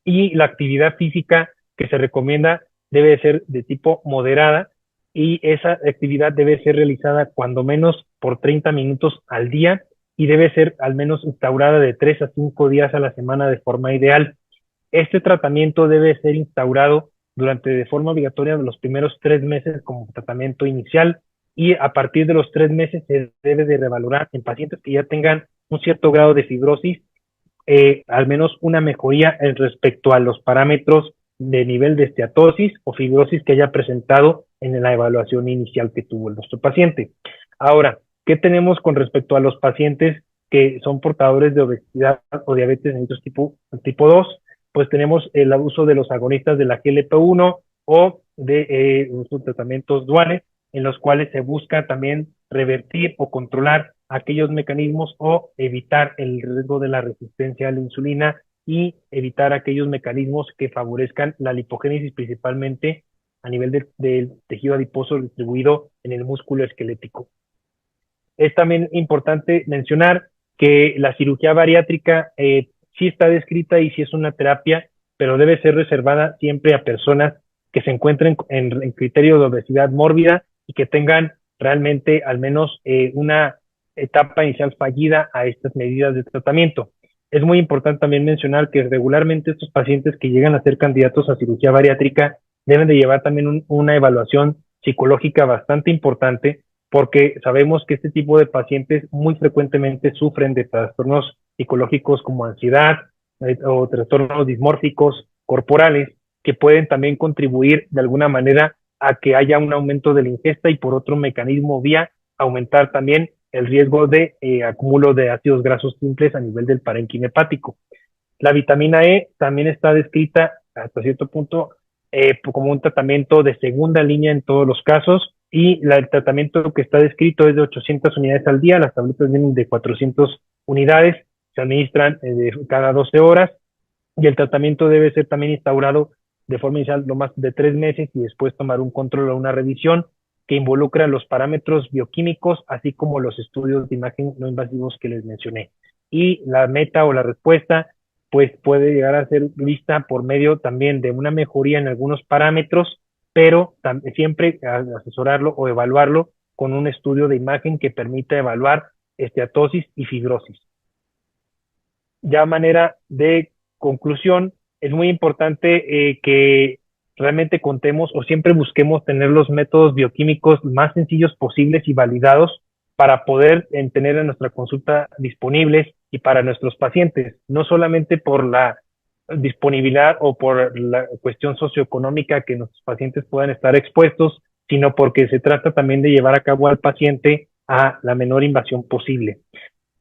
y la actividad física que se recomienda debe ser de tipo moderada y esa actividad debe ser realizada cuando menos por 30 minutos al día y debe ser al menos instaurada de 3 a 5 días a la semana de forma ideal. Este tratamiento debe ser instaurado durante de forma obligatoria de los primeros 3 meses como tratamiento inicial y a partir de los 3 meses se debe de revalorar en pacientes que ya tengan un cierto grado de fibrosis, al menos una mejoría en respecto a los parámetros de nivel de esteatosis o fibrosis que haya presentado en la evaluación inicial que tuvo nuestro paciente. Ahora, ¿qué tenemos con respecto a los pacientes que son portadores de obesidad o diabetes mellitus tipo 2? Pues tenemos el abuso de los agonistas de la GLP-1 o de sus tratamientos duales, en los cuales se busca también revertir o controlar aquellos mecanismos o evitar el riesgo de la resistencia a la insulina y evitar aquellos mecanismos que favorezcan la lipogénesis principalmente a nivel del tejido adiposo distribuido en el músculo esquelético. Es también importante mencionar que la cirugía bariátrica sí está descrita y sí es una terapia, pero debe ser reservada siempre a personas que se encuentren en criterio de obesidad mórbida y que tengan realmente al menos una etapa inicial fallida a estas medidas de tratamiento. Es muy importante también mencionar que regularmente estos pacientes que llegan a ser candidatos a cirugía bariátrica deben de llevar también una evaluación psicológica bastante importante, porque sabemos que este tipo de pacientes muy frecuentemente sufren de trastornos psicológicos como ansiedad o trastornos dismórficos corporales que pueden también contribuir de alguna manera a que haya un aumento de la ingesta y por otro mecanismo vía aumentar también el riesgo de acúmulo de ácidos grasos simples a nivel del parénquima hepático. La vitamina E también está descrita hasta cierto punto como un tratamiento de segunda línea en todos los casos, y el tratamiento que está descrito es de 800 unidades al día. Las tabletas vienen de 400 unidades, se administran cada 12 horas, y el tratamiento debe ser también instaurado de forma inicial no más de 3 meses, y después tomar un control o una revisión que involucra los parámetros bioquímicos, así como los estudios de imagen no invasivos que les mencioné. Y la meta o la respuesta pues puede llegar a ser vista por medio también de una mejoría en algunos parámetros, pero siempre asesorarlo o evaluarlo con un estudio de imagen que permita evaluar esteatosis y fibrosis. Ya a manera de conclusión, es muy importante que realmente contemos o siempre busquemos tener los métodos bioquímicos más sencillos posibles y validados para poder tener en nuestra consulta disponibles y para nuestros pacientes, no solamente por la disponibilidad o por la cuestión socioeconómica que nuestros pacientes puedan estar expuestos, sino porque se trata también de llevar a cabo al paciente a la menor invasión posible.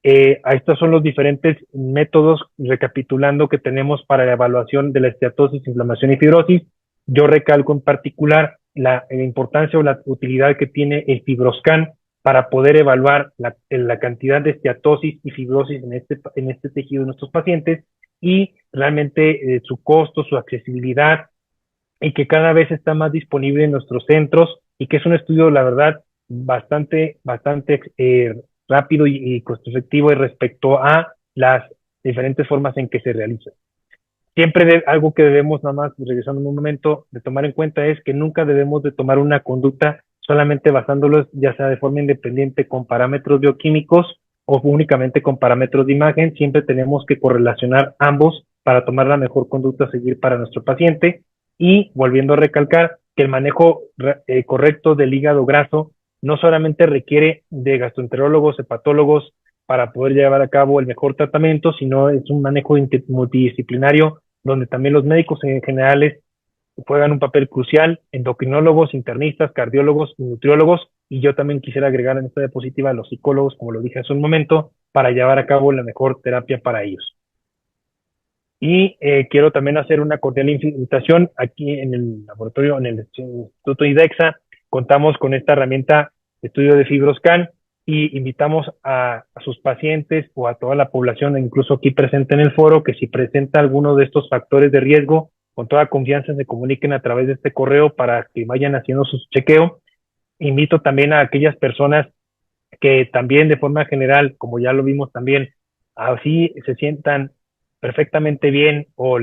Estos son los diferentes métodos, recapitulando, que tenemos para la evaluación de la esteatosis, inflamación y fibrosis. Yo recalco en particular la importancia o la utilidad que tiene el FibroScan para poder evaluar la cantidad de esteatosis y fibrosis en este tejido de nuestros pacientes, y realmente su costo, su accesibilidad, y que cada vez está más disponible en nuestros centros, y que es un estudio, la verdad, bastante rápido y costo efectivo respecto a las diferentes formas en que se realiza. Siempre algo que debemos, nada más regresando un momento, de tomar en cuenta es que nunca debemos de tomar una conducta solamente basándolos ya sea de forma independiente con parámetros bioquímicos o únicamente con parámetros de imagen. Siempre tenemos que correlacionar ambos para tomar la mejor conducta a seguir para nuestro paciente. Y volviendo a recalcar que el manejo correcto del hígado graso no solamente requiere de gastroenterólogos, hepatólogos para poder llevar a cabo el mejor tratamiento, sino es un manejo multidisciplinario donde también los médicos en generales juegan un papel crucial: endocrinólogos, internistas, cardiólogos y nutriólogos. Y yo también quisiera agregar en esta diapositiva a los psicólogos, como lo dije hace un momento, para llevar a cabo la mejor terapia para ellos. Y quiero también hacer una cordial invitación aquí en el laboratorio, en el Instituto IDEXA. Contamos con esta herramienta de estudio de FibroScan, y invitamos a sus pacientes o a toda la población, incluso aquí presente en el foro, que si presenta alguno de estos factores de riesgo, con toda confianza se comuniquen a través de este correo para que vayan haciendo su chequeo. Invito también a aquellas personas que también de forma general, como ya lo vimos también, así se sientan perfectamente bien o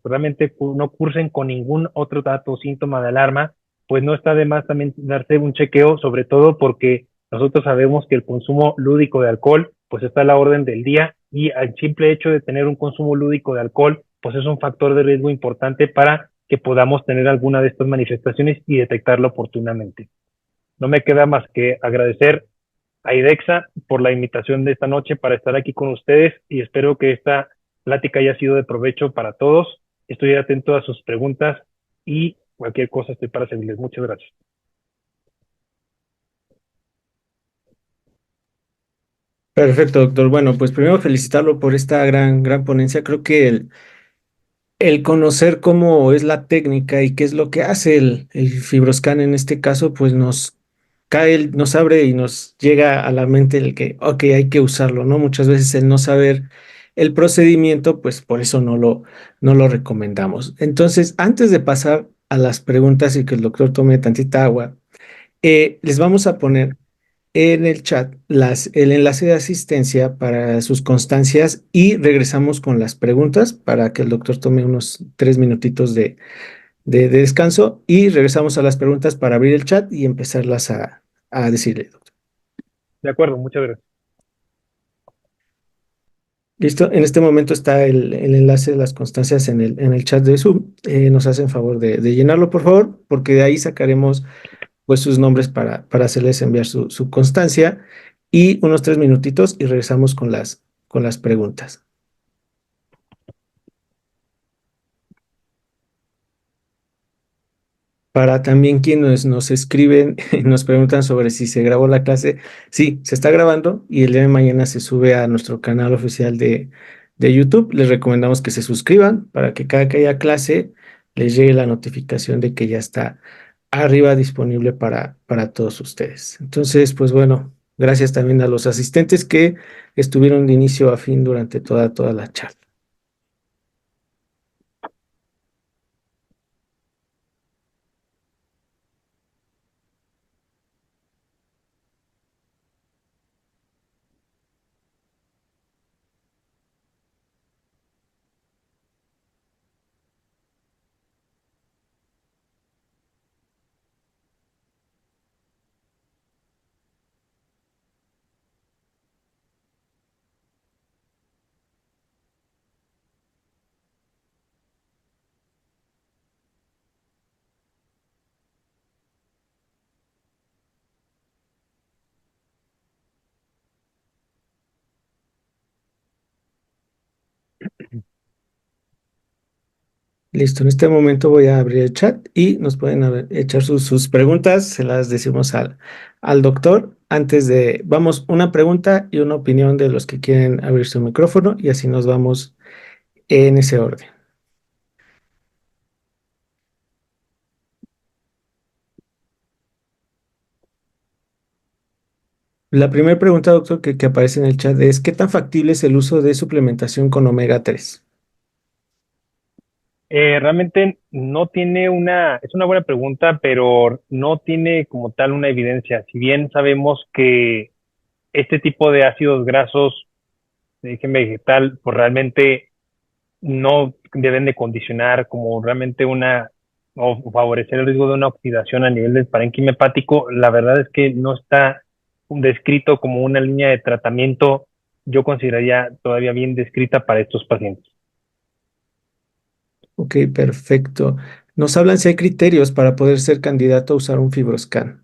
realmente no cursen con ningún otro dato o síntoma de alarma, pues no está de más también darse un chequeo, sobre todo porque nosotros sabemos que el consumo lúdico de alcohol pues está a la orden del día, y el simple hecho de tener un consumo lúdico de alcohol pues es un factor de riesgo importante para que podamos tener alguna de estas manifestaciones y detectarlo oportunamente. No me queda más que agradecer a IDEXA por la invitación de esta noche para estar aquí con ustedes, y espero que esta plática haya sido de provecho para todos. Estoy atento a sus preguntas y cualquier cosa estoy para servirles. Muchas gracias. Perfecto, doctor. Bueno, pues primero felicitarlo por esta gran ponencia. Creo que el conocer cómo es la técnica y qué es lo que hace el FibroScan en este caso, pues nos abre y nos llega a la mente el que, ok, hay que usarlo, ¿no? Muchas veces el no saber el procedimiento, pues por eso no lo recomendamos. Entonces, antes de pasar a las preguntas y que el doctor tome tantita agua, les vamos a poner en el chat el enlace de asistencia para sus constancias, y regresamos con las preguntas para que el doctor tome unos 3 minutitos de descanso, y regresamos a las preguntas para abrir el chat y empezarlas a decirle, doctor. De acuerdo, muchas gracias. Listo, en este momento está el enlace de las constancias en el chat de Zoom. Nos hacen favor de llenarlo, por favor, porque de ahí sacaremos pues sus nombres para hacerles enviar su constancia, y unos 3 minutitos y regresamos con las preguntas. Para también quienes nos escriben y nos preguntan sobre si se grabó la clase, sí, se está grabando y el día de mañana se sube a nuestro canal oficial de YouTube. Les recomendamos que se suscriban para que cada que haya clase les llegue la notificación de que ya está arriba disponible para todos ustedes. Entonces, pues bueno, gracias también a los asistentes que estuvieron de inicio a fin durante toda la charla. Listo, en este momento voy a abrir el chat y nos pueden echar sus preguntas, se las decimos al doctor. Vamos, una pregunta y una opinión de los que quieren abrir su micrófono y así nos vamos en ese orden. La primera pregunta, doctor, que aparece en el chat es, ¿qué tan factible es el uso de suplementación con omega 3? Realmente no tiene es una buena pregunta, pero no tiene como tal una evidencia. Si bien sabemos que este tipo de ácidos grasos de origen vegetal, pues realmente no deben de condicionar como realmente o favorecer el riesgo de una oxidación a nivel del parénquima hepático. La verdad es que no está descrito como una línea de tratamiento, yo consideraría todavía bien descrita para estos pacientes. Ok, perfecto. Nos hablan si hay criterios para poder ser candidato a usar un FibroScan.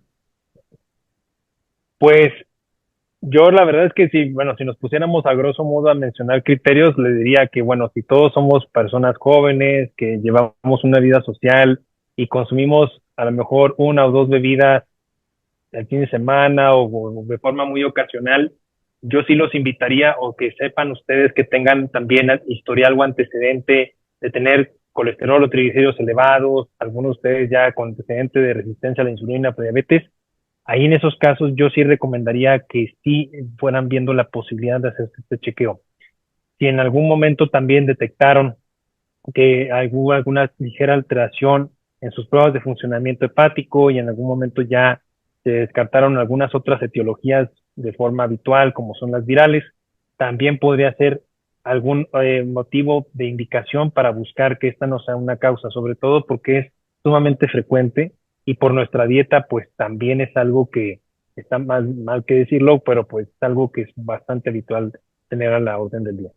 Pues yo la verdad es que si, bueno, si nos pusiéramos a grosso modo a mencionar criterios, le diría que, bueno, si todos somos personas jóvenes, que llevamos una vida social y consumimos a lo mejor una o dos bebidas el fin de semana o de forma muy ocasional, yo sí los invitaría o que sepan ustedes que tengan también historial o antecedente de tener colesterol o triglicéridos elevados, algunos de ustedes ya con antecedente de resistencia a la insulina, prediabetes. Ahí en esos casos yo sí recomendaría que sí fueran viendo la posibilidad de hacerse este chequeo. Si en algún momento también detectaron que hubo alguna ligera alteración en sus pruebas de funcionamiento hepático y en algún momento ya se descartaron algunas otras etiologías de forma habitual, como son las virales, también podría ser algún motivo de indicación para buscar que esta no sea una causa, sobre todo porque es sumamente frecuente y por nuestra dieta, pues también es algo que está mal que decirlo, pero pues es algo que es bastante habitual tener a la orden del día.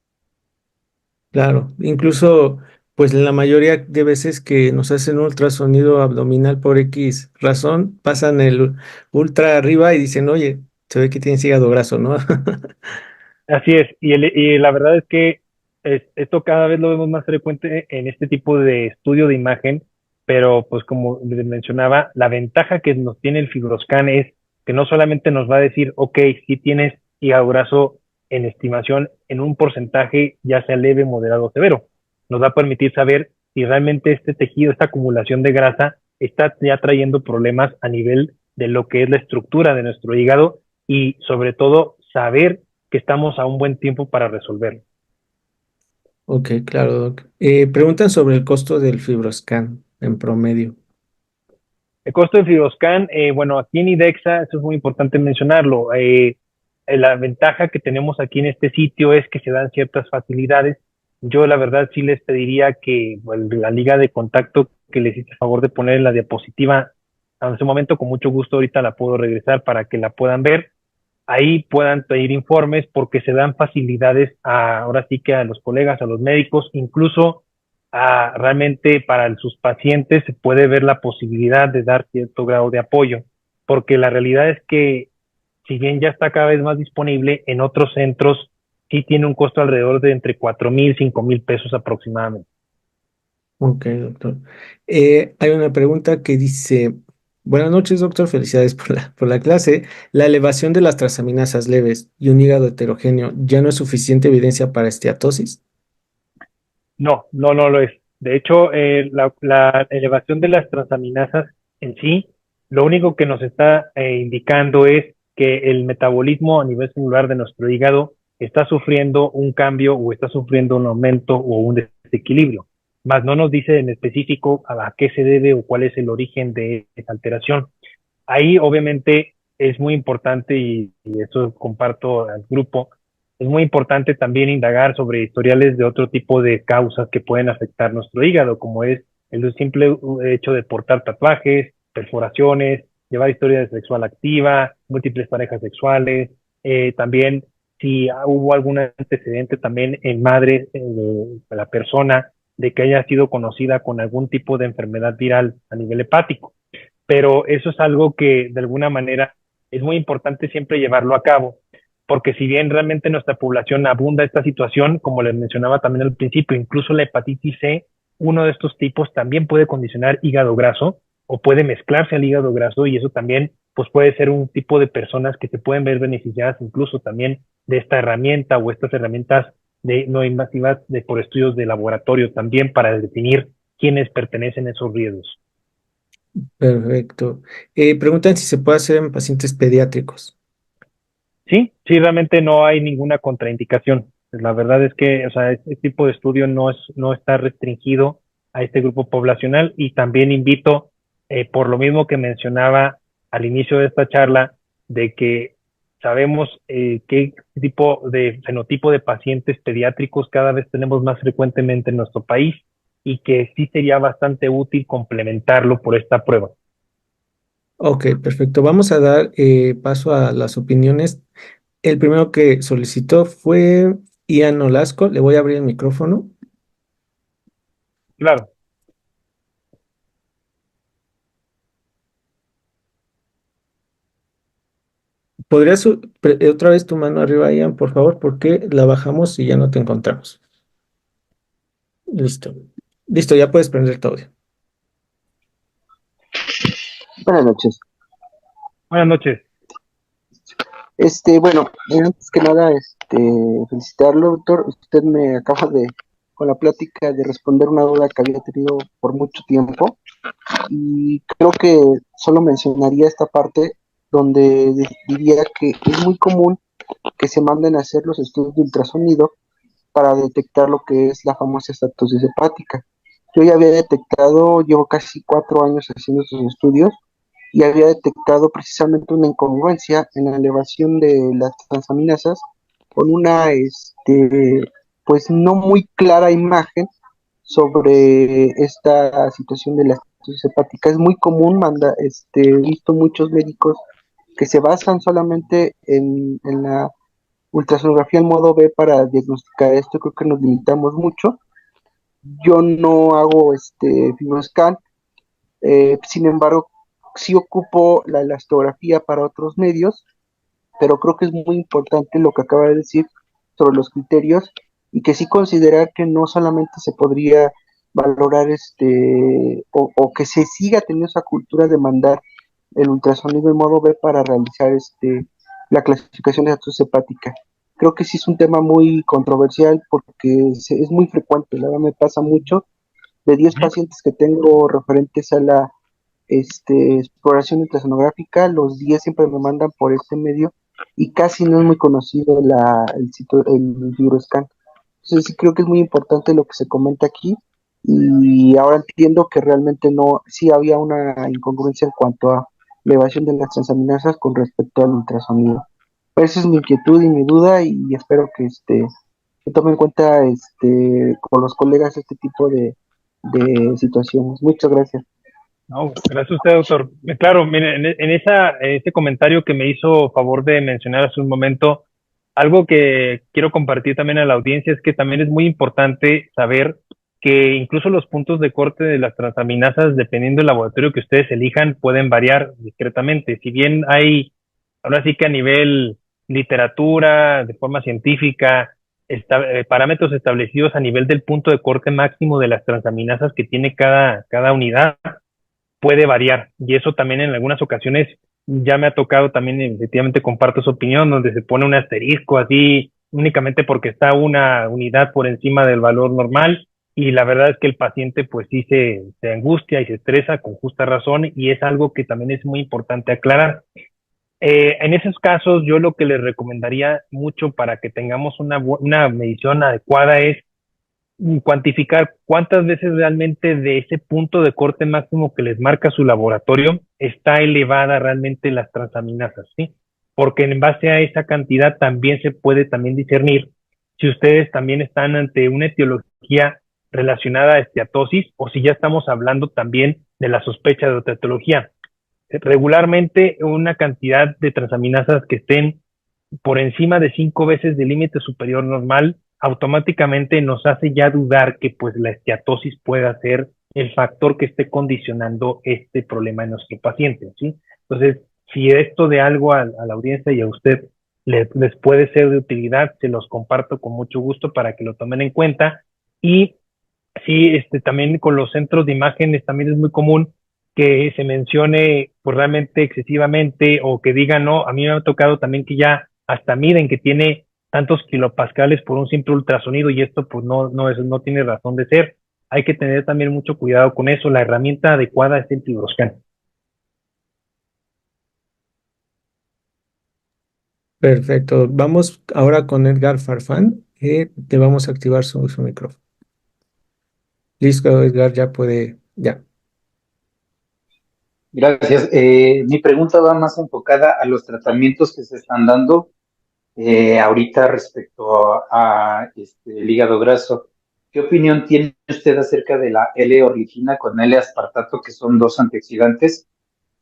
Claro, incluso pues en la mayoría de veces que nos hacen un ultrasonido abdominal por X razón, pasan el ultra arriba y dicen, oye, se ve que tienes hígado graso, ¿no? Así es, y la verdad es que esto cada vez lo vemos más frecuente en este tipo de estudio de imagen, pero pues como les mencionaba, la ventaja que nos tiene el FibroScan es que no solamente nos va a decir, ok, si tienes hígado graso en estimación en un porcentaje ya sea leve, moderado o severo, nos va a permitir saber si realmente este tejido, esta acumulación de grasa está ya trayendo problemas a nivel de lo que es la estructura de nuestro hígado y sobre todo saber que estamos a un buen tiempo para resolverlo. Ok, claro, Doc. Preguntan sobre el costo del FibroScan en promedio. El costo de FibroScan, bueno, aquí en IDEXA, eso es muy importante mencionarlo. La ventaja que tenemos aquí en este sitio es que se dan ciertas facilidades. Yo, la verdad, sí les pediría que bueno, la liga de contacto que les hice favor de poner en la diapositiva en su momento, con mucho gusto, ahorita la puedo regresar para que la puedan ver. Ahí puedan pedir informes porque se dan facilidades ahora sí que a los colegas, a los médicos, incluso realmente para sus pacientes se puede ver la posibilidad de dar cierto grado de apoyo, porque la realidad es que si bien ya está cada vez más disponible, en otros centros sí tiene un costo alrededor de entre 4,000, 5,000 pesos aproximadamente. Ok, doctor. Hay una pregunta que dice, buenas noches, doctor, felicidades por la clase. ¿La elevación de las transaminasas leves y un hígado heterogéneo ya no es suficiente evidencia para esteatosis? No, no, no lo es. De hecho, la elevación de las transaminasas en sí, lo único que nos está indicando es que el metabolismo a nivel celular de nuestro hígado está sufriendo un cambio o está sufriendo un aumento o un desequilibrio. Más no nos dice en específico a qué se debe o cuál es el origen de esa alteración. Ahí obviamente es muy importante y eso comparto al grupo, es muy importante también indagar sobre historiales de otro tipo de causas que pueden afectar nuestro hígado, como es el simple hecho de portar tatuajes, perforaciones, llevar historia sexual activa, múltiples parejas sexuales, también si hubo algún antecedente también en madre de la persona de que haya sido conocida con algún tipo de enfermedad viral a nivel hepático, pero eso es algo que de alguna manera es muy importante siempre llevarlo a cabo, porque si bien realmente en nuestra población abunda esta situación, como les mencionaba también al principio, incluso la hepatitis C, uno de estos tipos también puede condicionar hígado graso o puede mezclarse al hígado graso y eso también pues puede ser un tipo de personas que se pueden ver beneficiadas incluso también de esta herramienta o estas herramientas de no invasivas de por estudios de laboratorio también para definir quiénes pertenecen a esos riesgos. Perfecto. Preguntan si se puede hacer en pacientes pediátricos. Sí, sí, realmente no hay ninguna contraindicación. La verdad es que, o sea, este tipo de estudio no está restringido a este grupo poblacional y también invito, por lo mismo que mencionaba al inicio de esta charla, de que sabemos qué tipo de fenotipo de pacientes pediátricos cada vez tenemos más frecuentemente en nuestro país y que sí sería bastante útil complementarlo por esta prueba. Ok, perfecto. Vamos a dar paso a las opiniones. El primero que solicitó fue Ian Olasco. Le voy a abrir el micrófono. Claro. ¿Podrías otra vez tu mano arriba, Ian, por favor? Porque la bajamos y ya no te encontramos. Listo. Listo, ya puedes prender tu audio. Buenas noches. Buenas noches. Bueno, antes que nada, felicitarlo, doctor. Usted me acaba con la plática de responder una duda que había tenido por mucho tiempo y creo que solo mencionaría esta parte donde diría que es muy común que se manden a hacer los estudios de ultrasonido para detectar lo que es la famosa estatosis hepática. Yo ya había detectado, llevo casi 4 años haciendo estos estudios y había detectado precisamente una incongruencia en la elevación de las transaminasas con una, pues no muy clara imagen sobre esta situación de la estatosis hepática. Es muy común, he visto muchos médicos que se basan solamente en la ultrasonografía en modo B para diagnosticar esto. Creo que nos limitamos mucho. Yo no hago fibroscan, sin embargo, sí ocupo la elastografía para otros medios, pero creo que es muy importante lo que acaba de decir sobre los criterios y que sí considerar que no solamente se podría valorar o que se siga teniendo esa cultura de mandar el ultrasonido en modo B para realizar la clasificación de estatus hepática. Creo que sí es un tema muy controversial porque es muy frecuente, la verdad me pasa mucho. De 10 pacientes que tengo referentes a la exploración ultrasonográfica, los 10 siempre me mandan por este medio y casi no es muy conocido el fibroscan. Entonces sí creo que es muy importante lo que se comenta aquí y ahora entiendo que realmente no, sí había una incongruencia en cuanto a elevación de las transaminasas con respecto al ultrasonido. Pero esa es mi inquietud y mi duda y espero que se tome en cuenta con los colegas este tipo de situaciones. Muchas gracias. No, gracias a usted, doctor. Claro, mire, en ese comentario que me hizo favor de mencionar hace un momento, algo que quiero compartir también a la audiencia es que también es muy importante saber que incluso los puntos de corte de las transaminasas, dependiendo del laboratorio que ustedes elijan, pueden variar discretamente. Si bien hay, ahora sí que a nivel literatura, de forma científica, parámetros establecidos a nivel del punto de corte máximo de las transaminasas que tiene cada unidad puede variar. Y eso también en algunas ocasiones ya me ha tocado también, efectivamente comparto su opinión, donde se pone un asterisco así únicamente porque está una unidad por encima del valor normal. Y la verdad es que el paciente pues sí se angustia y se estresa con justa razón y es algo que también es muy importante aclarar. En esos casos, yo lo que les recomendaría mucho para que tengamos una medición adecuada es cuantificar cuántas veces realmente de ese punto de corte máximo que les marca su laboratorio está elevada realmente las transaminasas, ¿sí? Porque en base a esa cantidad también se puede también discernir si ustedes también están ante una etiología relacionada a esteatosis o si ya estamos hablando también de la sospecha de otra etiología. Regularmente una cantidad de transaminasas que estén por encima de 5 veces del límite superior normal, automáticamente nos hace ya dudar que pues la esteatosis pueda ser el factor que esté condicionando este problema en nuestro paciente, ¿sí? Entonces, si esto de algo a la audiencia y a usted les puede ser de utilidad, se los comparto con mucho gusto para que lo tomen en cuenta. Y sí, también con los centros de imágenes también es muy común que se mencione pues realmente excesivamente o que digan, no, a mí me ha tocado también que ya hasta miden que tiene tantos kilopascales por un simple ultrasonido y esto pues no tiene razón de ser. Hay que tener también mucho cuidado con eso. La herramienta adecuada es el FibroScan. Perfecto. Vamos ahora con Edgar Farfán, que te vamos a activar su micrófono. Listo, Edgar, ya puede, ya. Gracias. Mi pregunta va más enfocada a los tratamientos que se están dando ahorita respecto el hígado graso. ¿Qué opinión tiene usted acerca de la L-ornitina con L-aspartato, que son dos antioxidantes?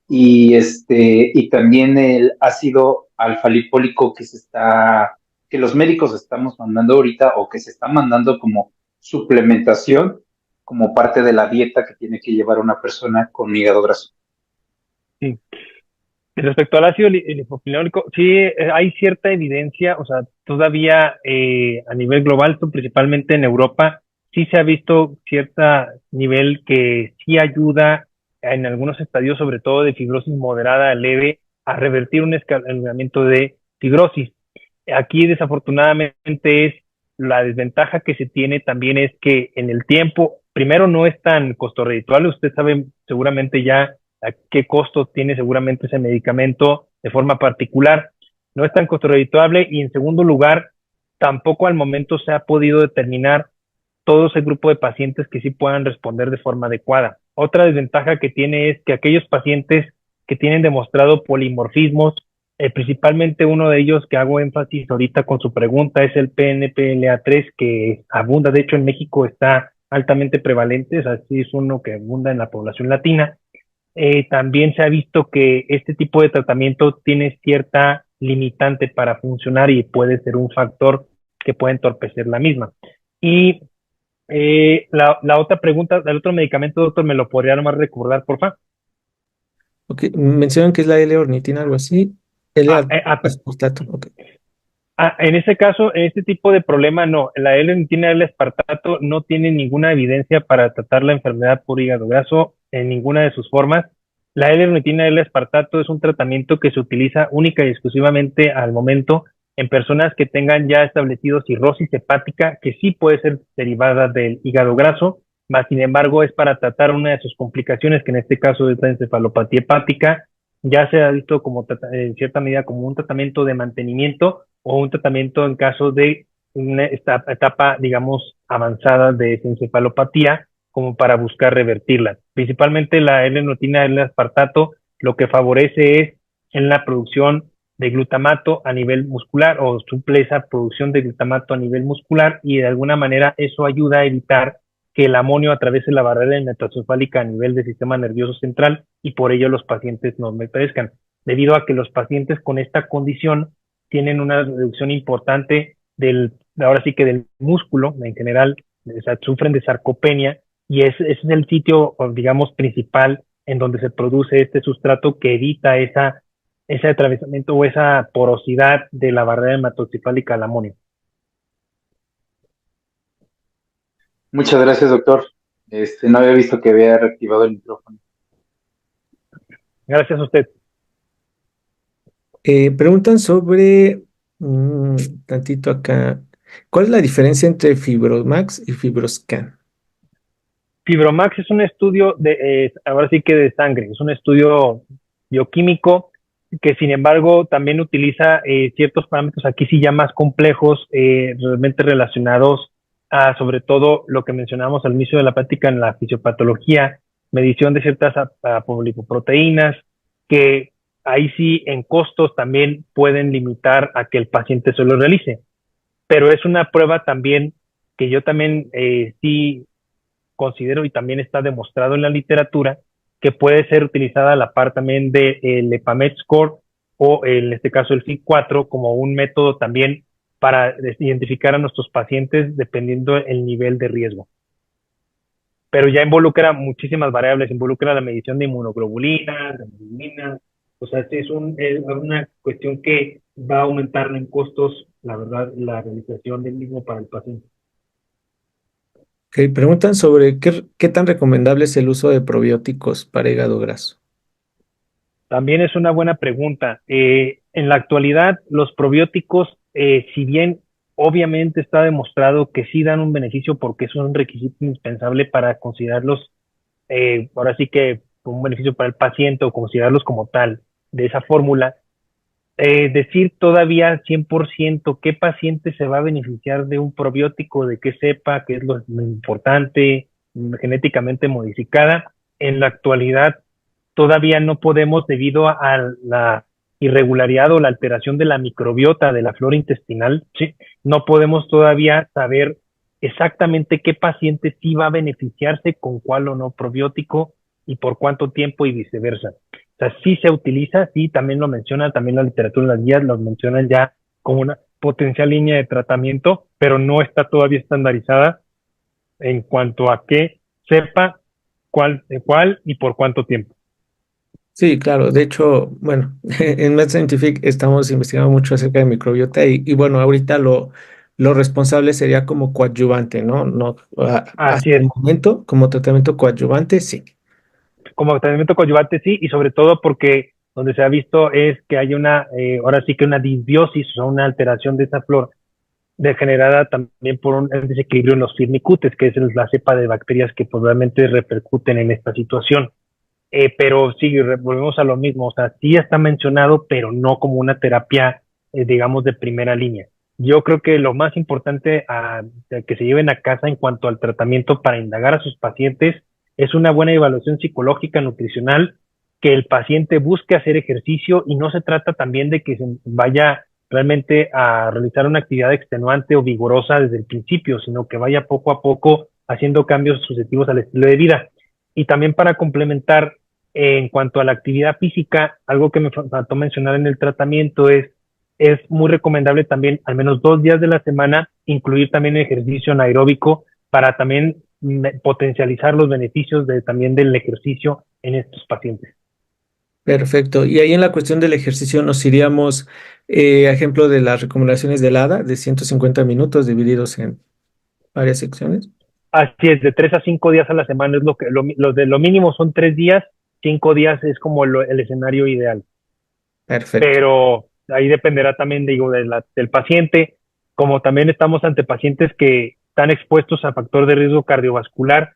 Y también el ácido alfa-lipólico que los médicos estamos mandando ahorita o que se está mandando como suplementación, como parte de la dieta que tiene que llevar una persona con hígado graso. Sí. Respecto al ácido lipofenólico, sí, hay cierta evidencia, o sea, todavía a nivel global, principalmente en Europa, sí se ha visto cierto nivel que sí ayuda en algunos estadios, sobre todo de fibrosis moderada a leve, a revertir un escalonamiento de fibrosis. Aquí desafortunadamente es la desventaja que se tiene también es que en el tiempo, primero no es tan costo redituable, usted sabe seguramente ya a qué costo tiene seguramente ese medicamento de forma particular, no es tan costo redituable y en segundo lugar, tampoco al momento se ha podido determinar todo ese grupo de pacientes que sí puedan responder de forma adecuada. Otra desventaja que tiene es que aquellos pacientes que tienen demostrado polimorfismos, principalmente uno de ellos que hago énfasis ahorita con su pregunta es el PNPLA3 que abunda, de hecho en México está altamente prevalente, o sea, sí es uno que abunda en la población latina. También se ha visto que este tipo de tratamiento tiene cierta limitante para funcionar y puede ser un factor que puede entorpecer la misma. Y la otra pregunta, el otro medicamento, doctor, ¿me lo podría nomás recordar, por favor? Ok, mencionan que es la L-ornitina, algo así. L-aspartato, ok. En ese caso, en este tipo de problema, no. La L-ornitina, L-aspartato no tiene ninguna evidencia para tratar la enfermedad por hígado graso en ninguna de sus formas. La L-ornitina, L-aspartato es un tratamiento que se utiliza única y exclusivamente al momento en personas que tengan ya establecido cirrosis hepática, que sí puede ser derivada del hígado graso, más sin embargo es para tratar una de sus complicaciones, que en este caso es la encefalopatía hepática. Ya se ha visto como en cierta medida como un tratamiento de mantenimiento o un tratamiento en caso de esta etapa, digamos, avanzada de encefalopatía, como para buscar revertirla. Principalmente la L-notina, L-aspartato, lo que favorece es en la producción de glutamato a nivel muscular o suple esa producción de glutamato a nivel muscular y de alguna manera eso ayuda a evitar que el amonio atraviese la barrera hematoencefálica a nivel del sistema nervioso central y por ello los pacientes no padezcan. Debido a que los pacientes con esta condición tienen una reducción importante ahora sí que del músculo en general, o sea, sufren de sarcopenia y ese es el sitio, digamos, principal en donde se produce este sustrato que evita ese atravesamiento o esa porosidad de la barrera hematoencefálica al amonio. Muchas gracias, doctor. No había visto que había reactivado el micrófono. Gracias a usted. Preguntan sobre, tantito acá, ¿cuál es la diferencia entre Fibromax y Fibroscan? Fibromax es un estudio ahora sí que de sangre, es un estudio bioquímico que sin embargo también utiliza ciertos parámetros aquí sí ya más complejos, realmente relacionados a sobre todo lo que mencionamos al inicio de la práctica en la fisiopatología, medición de ciertas lipoproteínas, que ahí sí en costos también pueden limitar a que el paciente se lo realice. Pero es una prueba también que yo también sí considero y también está demostrado en la literatura que puede ser utilizada a la par también del EPAMED score o en este caso el FI4 como un método también para identificar a nuestros pacientes dependiendo el nivel de riesgo. Pero ya involucra muchísimas variables, involucra la medición de inmunoglobulinas, de hemoglobina, o sea, es una cuestión que va a aumentar en costos, la verdad, la realización del mismo para el paciente. Ok, preguntan sobre qué tan recomendable es el uso de probióticos para hígado graso. También es una buena pregunta. En la actualidad, los probióticos, si bien obviamente está demostrado que sí dan un beneficio porque es un requisito indispensable para considerarlos, ahora sí que un beneficio para el paciente o considerarlos como tal de esa fórmula, decir todavía 100% qué paciente se va a beneficiar de un probiótico, de qué cepa, qué es lo importante, genéticamente modificada, en la actualidad todavía no podemos, debido a la irregularidad o la alteración de la microbiota de la flora intestinal, ¿sí? No podemos todavía saber exactamente qué paciente sí va a beneficiarse con cuál o no probiótico y por cuánto tiempo y viceversa. O sea, sí se utiliza, sí, también lo menciona, también la literatura en las guías lo mencionan ya como una potencial línea de tratamiento, pero no está todavía estandarizada en cuanto a qué sepa cuál y por cuánto tiempo. Sí, claro. De hecho, bueno, en Med Scientific estamos investigando mucho acerca de microbiota y bueno, ahorita lo responsable sería como coadyuvante, ¿no? No, Así hasta el es. momento, como tratamiento coadyuvante, sí. Como tratamiento coadyuvante sí, y sobre todo porque donde se ha visto es que hay ahora sí que una disbiosis, o sea, una alteración de esa flora degenerada también por un desequilibrio en los firmicutes, que es la cepa de bacterias que probablemente repercuten en esta situación. Pero sí, volvemos a lo mismo, o sea, sí está mencionado, pero no como una terapia, digamos, de primera línea. Yo creo que lo más importante que se lleven a casa en cuanto al tratamiento para indagar a sus pacientes es una buena evaluación psicológica, nutricional, que el paciente busque hacer ejercicio y no se trata también de que se vaya realmente a realizar una actividad extenuante o vigorosa desde el principio, sino que vaya poco a poco haciendo cambios sucesivos al estilo de vida. Y también para complementar, en cuanto a la actividad física, algo que me faltó mencionar en el tratamiento es muy recomendable también al menos 2 días de la semana incluir también ejercicio anaeróbico para también potencializar los beneficios también del ejercicio en estos pacientes. Perfecto. Y ahí en la cuestión del ejercicio nos iríamos, a ejemplo de las recomendaciones del ADA de 150 minutos divididos en varias secciones. Así es, de 3 a 5 días a la semana es lo mínimo son 3 días, 5 días es como el escenario ideal. Perfecto. Pero ahí dependerá también, digo, del paciente, como también estamos ante pacientes que están expuestos a factor de riesgo cardiovascular,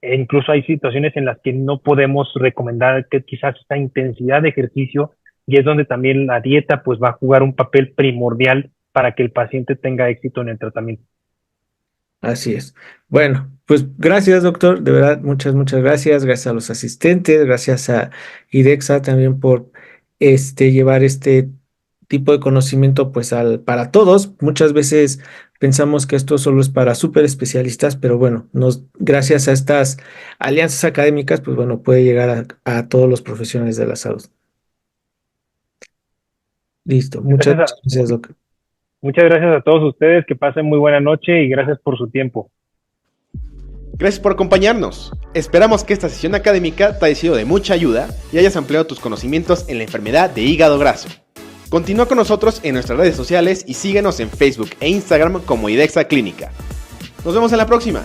e incluso hay situaciones en las que no podemos recomendar que quizás esta intensidad de ejercicio, y es donde también la dieta pues va a jugar un papel primordial para que el paciente tenga éxito en el tratamiento. Así es. Bueno, pues gracias, doctor. De verdad, muchas gracias. Gracias a los asistentes, gracias a IDEXA también por llevar este tipo de conocimiento pues para todos. Muchas veces pensamos que esto solo es para súper especialistas, pero bueno, gracias a estas alianzas académicas, pues bueno, puede llegar a todos los profesionales de la salud. Listo. Muchas Gracias gracias, doctor. muchas gracias a todos ustedes, que pasen muy buena noche y gracias por su tiempo. Gracias por acompañarnos. Esperamos que esta sesión académica te haya sido de mucha ayuda y hayas ampliado tus conocimientos en la enfermedad de hígado graso. Continúa con nosotros en nuestras redes sociales y síguenos en Facebook e Instagram como IDEXA Clínica. Nos vemos en la próxima.